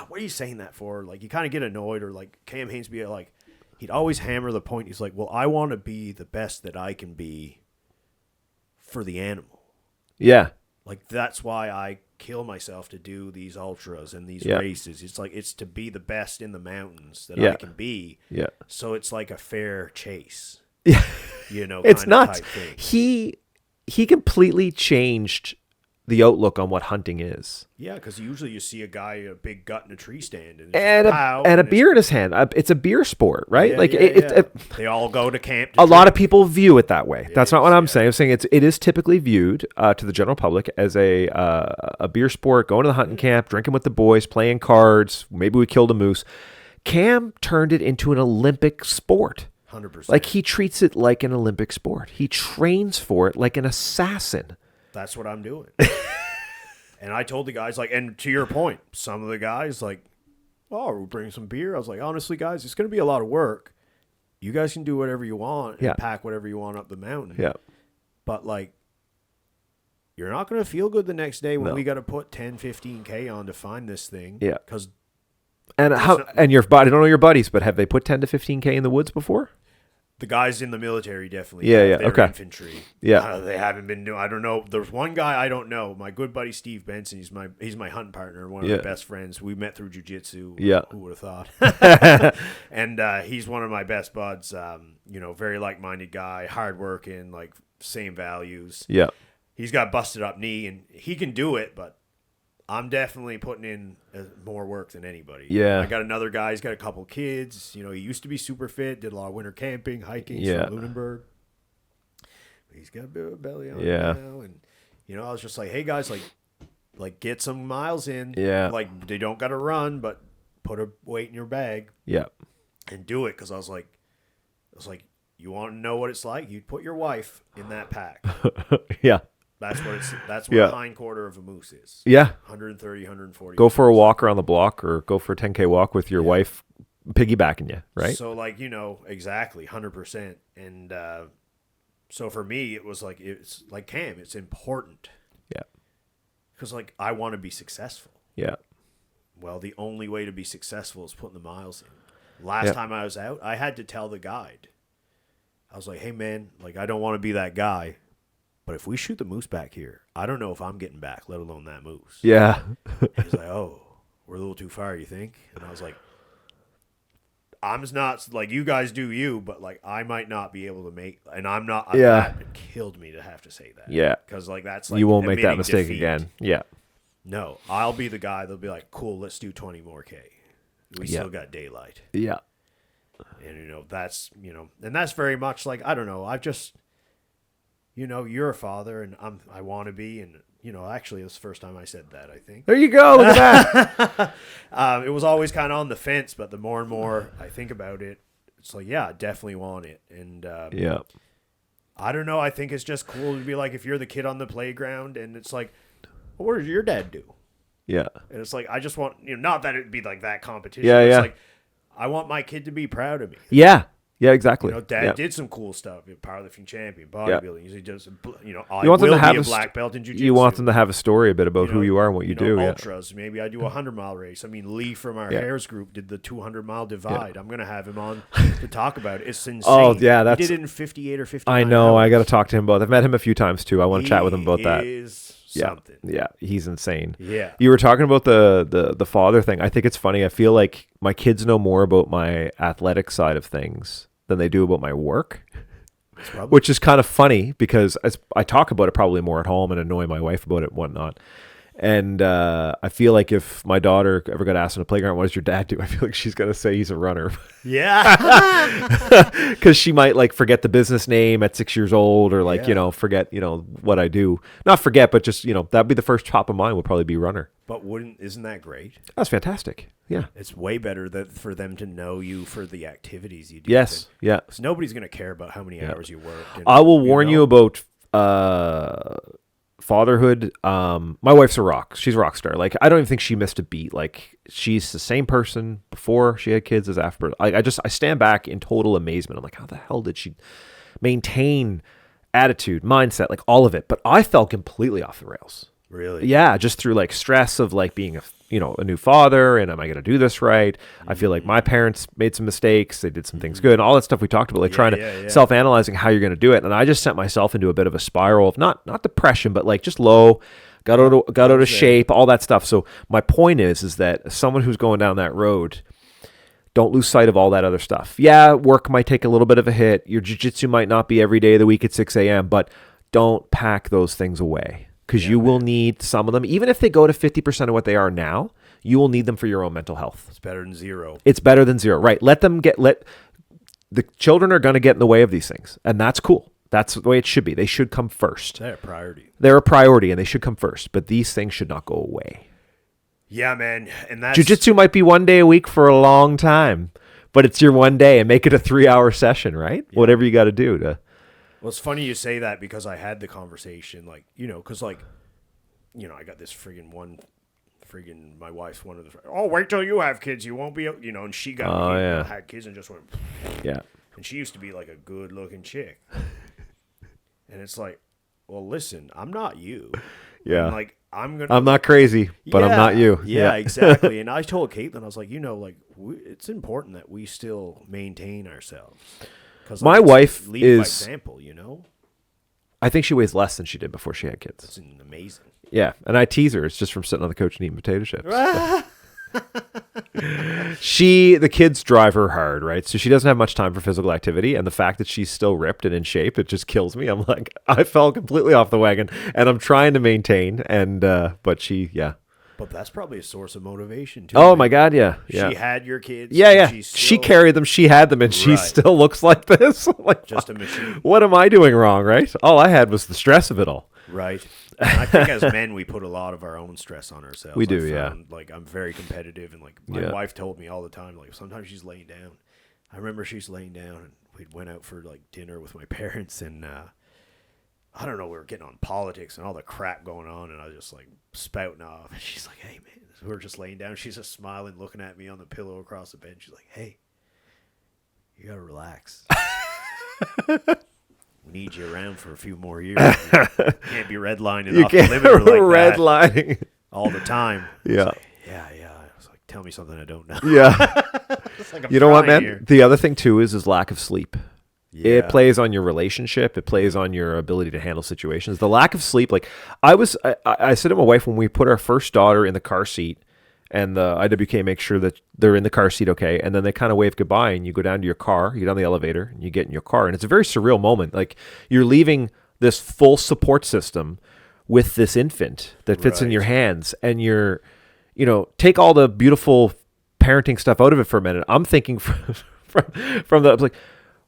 what are you saying that for? Like you kind of get annoyed, or like Cam Hanes be like, he'd always hammer the point. He's like, well, I want to be the best that I can be for the animal. Yeah. Like that's why I kill myself to do these ultras and these races. It's like, it's to be the best in the mountains that I can be. Yeah. So it's like a fair chase. Yeah. It's nuts. He completely changed the outlook on what hunting is. Yeah, because usually you see a guy, a big gut in a tree stand, and a beer in his hand. It's a beer sport, right? They all go to camp. A lot of people view it that way. That's not what I'm saying. I'm saying it is typically viewed to the general public as a beer sport, going to the hunting camp, drinking with the boys, playing cards. Maybe we killed a moose. Cam turned it into an Olympic sport. 100%. Like he treats it like an Olympic sport. He trains for it like an assassin. That's what I'm doing. And I told the guys, like, and to your point, some of the guys, like, we'll bring some beer. I was like, honestly, guys, it's going to be a lot of work. You guys can do whatever you want and pack whatever you want up the mountain. Yeah. But, like, you're not going to feel good the next day when we got to put 10, 15K on to find this thing. Yeah. And your buddy, I don't know your buddies, but have they put 10 to 15K in the woods before? The guys in the military definitely. Yeah. They're infantry. Yeah. They haven't been doing, I don't know. There's one guy I don't know. My good buddy Steve Benson. He's my hunting partner, one of my best friends. We met through jiu-jitsu. Yeah. Who would have thought? And he's one of my best buds. Very like-minded guy, hardworking, like same values. Yeah. He's got busted up knee, and he can do it, but I'm definitely putting in more work than anybody. Yeah. I got another guy. He's got a couple kids. He used to be super fit, did a lot of winter camping, hiking from Lunenburg. He's got a bit of a belly on now. And, I was just like, hey, guys, like get some miles in. Yeah. Like, they don't got to run, but put a weight in your bag. Yeah. And do it, because I was like, you want to know what it's like? You put your wife in that pack. Yeah. That's what a hind quarter of a moose is. Yeah. 130, 140. Go for a walk around the block, or go for a 10K walk with your wife piggybacking you, right? So exactly 100%. And so for me, it's like Cam, it's important. Yeah. Because I want to be successful. Yeah. Well, the only way to be successful is putting the miles in. Last time I was out, I had to tell the guide. I was like, hey man, I don't want to be that guy. But if we shoot the moose back here, I don't know if I'm getting back, let alone that moose. Yeah. He's like, we're a little too far, you think? And I was like, I'm just not, you guys do you, but, I might not be able to make, and I'm not, that killed me to have to say that. Yeah. Because, that's, you won't make that mistake defeat. again. Yeah. No, I'll be the guy that'll be like, cool, let's do 20 more K. We still got daylight. Yeah. And, that's, and that's very much I don't know, I've just... you're a father, and I want to be, and actually, it's the first time I said that. I think there you go. Look at that. It was always kind of on the fence, but the more and more I think about it, it's I definitely want it, and I don't know. I think it's just cool to be if you're the kid on the playground, and it's what does your dad do? Yeah, and it's I just want not that it'd be that competition. Yeah, it's I want my kid to be proud of me. Yeah. Yeah, exactly. Dad did some cool stuff. Powerlifting champion, bodybuilding. He does. I want them will to have be a black belt in jiu-jitsu. You want them to have a story a bit about who you are and what you do. Ultras. Maybe I do a 100-mile race. I mean, Lee from our Hares group did the 200-mile divide. I'm going to have him on to talk about it. It's insane. Oh yeah, he did it in 58 or 59. I know. Hours. I got to talk to him about. I've met him a few times too. I want to chat with him about that. Is something. Yeah, he's insane. Yeah. You were talking about the father thing. I think it's funny. I feel like my kids know more about my athletic side of things than they do about my work, which is kind of funny because I talk about it probably more at home and annoy my wife about it and whatnot. And I feel like if my daughter ever got asked on a playground, what does your dad do? I feel like she's going to say he's a runner. Yeah. Because she might forget the business name at 6 years old or forget, what I do. Not forget, but just, that'd be the first top of mind would probably be runner. But isn't that great? That's fantastic. Yeah. It's way better for them to know you for the activities you do. Yes. Yeah. Because nobody's going to care about how many hours you work. I will warn you about fatherhood. My wife's a rock. She's a rock star. I don't even think she missed a beat. She's the same person before she had kids as after. I stand back in total amazement. I'm like, how the hell did she maintain attitude, mindset, like all of it. But I fell completely off the rails. Really? Yeah, just through like stress of like being a new father, and am I going to do this right? I feel like my parents made some mistakes. They did some things good, and all that stuff we talked about, like trying to self-analyzing how you're going to do it. And I just sent myself into a bit of a spiral of not depression, but like just low, got out of shape, all that stuff. So my point is that someone who's going down that road, don't lose sight of all that other stuff. Yeah, work might take a little bit of a hit. Your jiu-jitsu might not be every day of the week at 6 a.m., but don't pack those things away. Because you will need some of them. Even if they go to 50% of what they are now, you will need them for your own mental health. It's better than zero. It's better than zero, right? Let the children are going to get in the way of these things. And that's cool. That's the way it should be. They should come first. They're a priority. They're a priority, and they should come first. But these things should not go away. Yeah, man. And that's... Jiu-jitsu might be 1 day a week for a long time. But it's your 1 day, and make it a 3-hour session, right? Yeah. Whatever you got to do to... Well, it's funny you say that because I had the conversation, like, because, like, I got this my wife's one of the, wait till you have kids, you won't be, and she had kids and just went, yeah. And she used to be like a good looking chick. And it's like, well, listen, I'm not you. Yeah. And like, I'm not crazy, but I'm not you. Yeah, exactly. And I told Caitlin, I was like, it's important that we still maintain ourselves. My wife lead is... by example, I think she weighs less than she did before she had kids. That's amazing. Yeah, and I tease her. It's just from sitting on the couch and eating potato chips. The kids drive her hard, right? So she doesn't have much time for physical activity, and the fact that she's still ripped and in shape, it just kills me. I'm like, I fell completely off the wagon, and I'm trying to maintain, and but she, yeah. But that's probably a source of motivation too. Oh my God, yeah. She had your kids. Yeah. She carried them. She had them, and she still looks like this. Like, just a machine. What am I doing wrong, right? All I had was the stress of it all. Right. And I think as men, we put a lot of our own stress on ourselves. We do, yeah. Like, I'm very competitive, and like my wife told me all the time, like sometimes she's laying down. I remember she's laying down, and we went out for like dinner with my parents, and I don't know, we were getting on politics and all the crap going on, and I was just like spouting off. And she's like, hey, man, we were just laying down. She's just smiling, looking at me on the pillow across the bed. She's like, hey, you got to relax. We need you around for a few more years. You can't be redlining off the limiter like redlining all the time. Yeah. Like, yeah. I was like, tell me something I don't know. Yeah. Like, you know what, man? Here. The other thing, too, is lack of sleep. Yeah. It plays on your relationship. It plays on your ability to handle situations. The lack of sleep, like I said to my wife when we put our first daughter in the car seat, and the IWK makes sure that they're in the car seat okay, and then they kind of wave goodbye, and you go down to your car, you get on the elevator, and you get in your car, and it's a very surreal moment. Like, you're leaving this full support system with this infant that fits in your hands, and you're, take all the beautiful parenting stuff out of it for a minute. I'm thinking from the, I was like,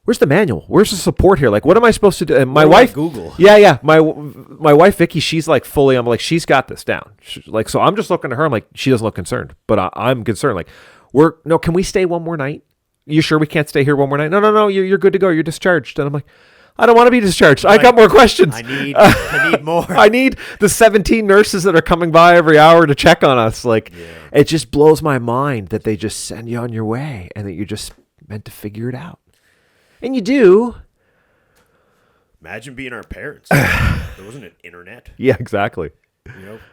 where's the manual? Where's the support here? Like, what am I supposed to do? And my wife, Google. Yeah. My wife Vicky, she's like fully. I'm like, she's got this down. Like, so I'm just looking at her. I'm like, she doesn't look concerned, but I'm concerned. Like, can we stay one more night? You sure we can't stay here one more night? No. You're good to go. You're discharged. And I'm like, I don't want to be discharged. I got more questions. I need more. I need the 17 nurses that are coming by every hour to check on us. Like, It just blows my mind that they just send you on your way and that you're just meant to figure it out. And you do. Imagine being our parents. There wasn't an internet. Yeah, exactly.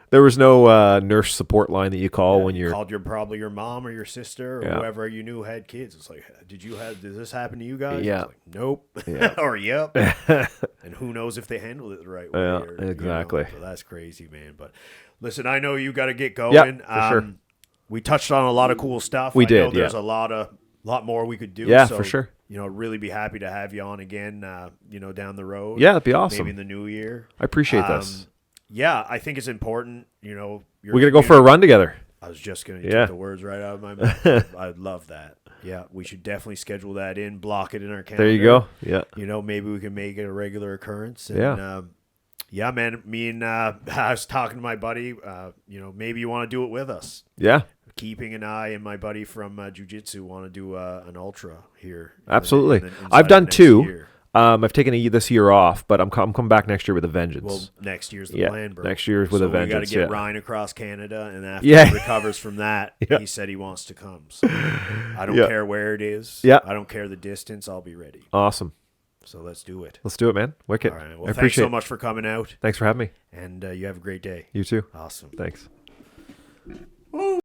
There was no nurse support line that you call when you're... called probably your mom or your sister or whoever you knew had kids. It's like, did this happen to you guys? Yeah. It's like, nope. Yeah. Or yep. And who knows if they handled it the right way. Yeah, exactly. So that's crazy, man. But listen, I know you got to get going. Yeah, for sure. We touched on a lot of cool stuff. We did, know there's a lot more we could do. Yeah, so, for sure. Really be happy to have you on again, down the road. Yeah, that'd be awesome. Maybe in the new year. I appreciate this. Yeah, I think it's important, we're going to go for a run together. I was just going to take the words right out of my mouth. I'd love that. Yeah, we should definitely schedule that in, block it in our calendar. There you go. Yeah. Maybe we can make it a regular occurrence. And, man, me and I was talking to my buddy, maybe you want to do it with us. Yeah. Keeping an eye, and my buddy from Jiu-Jitsu want to do an ultra here. Absolutely. I've done 2. I've taken this year off, but I'm coming back next year with a vengeance. Well, next year's the plan, bro. Next year's with a vengeance. We got to get Ryan across Canada, and after he recovers from that, he said he wants to come. So I don't care where it is. Yeah. I don't care the distance. I'll be ready. Awesome. So let's do it. Let's do it, man. Wicked. All right. Well, thanks so much for coming out. Thanks for having me. And you have a great day. You too. Awesome. Thanks.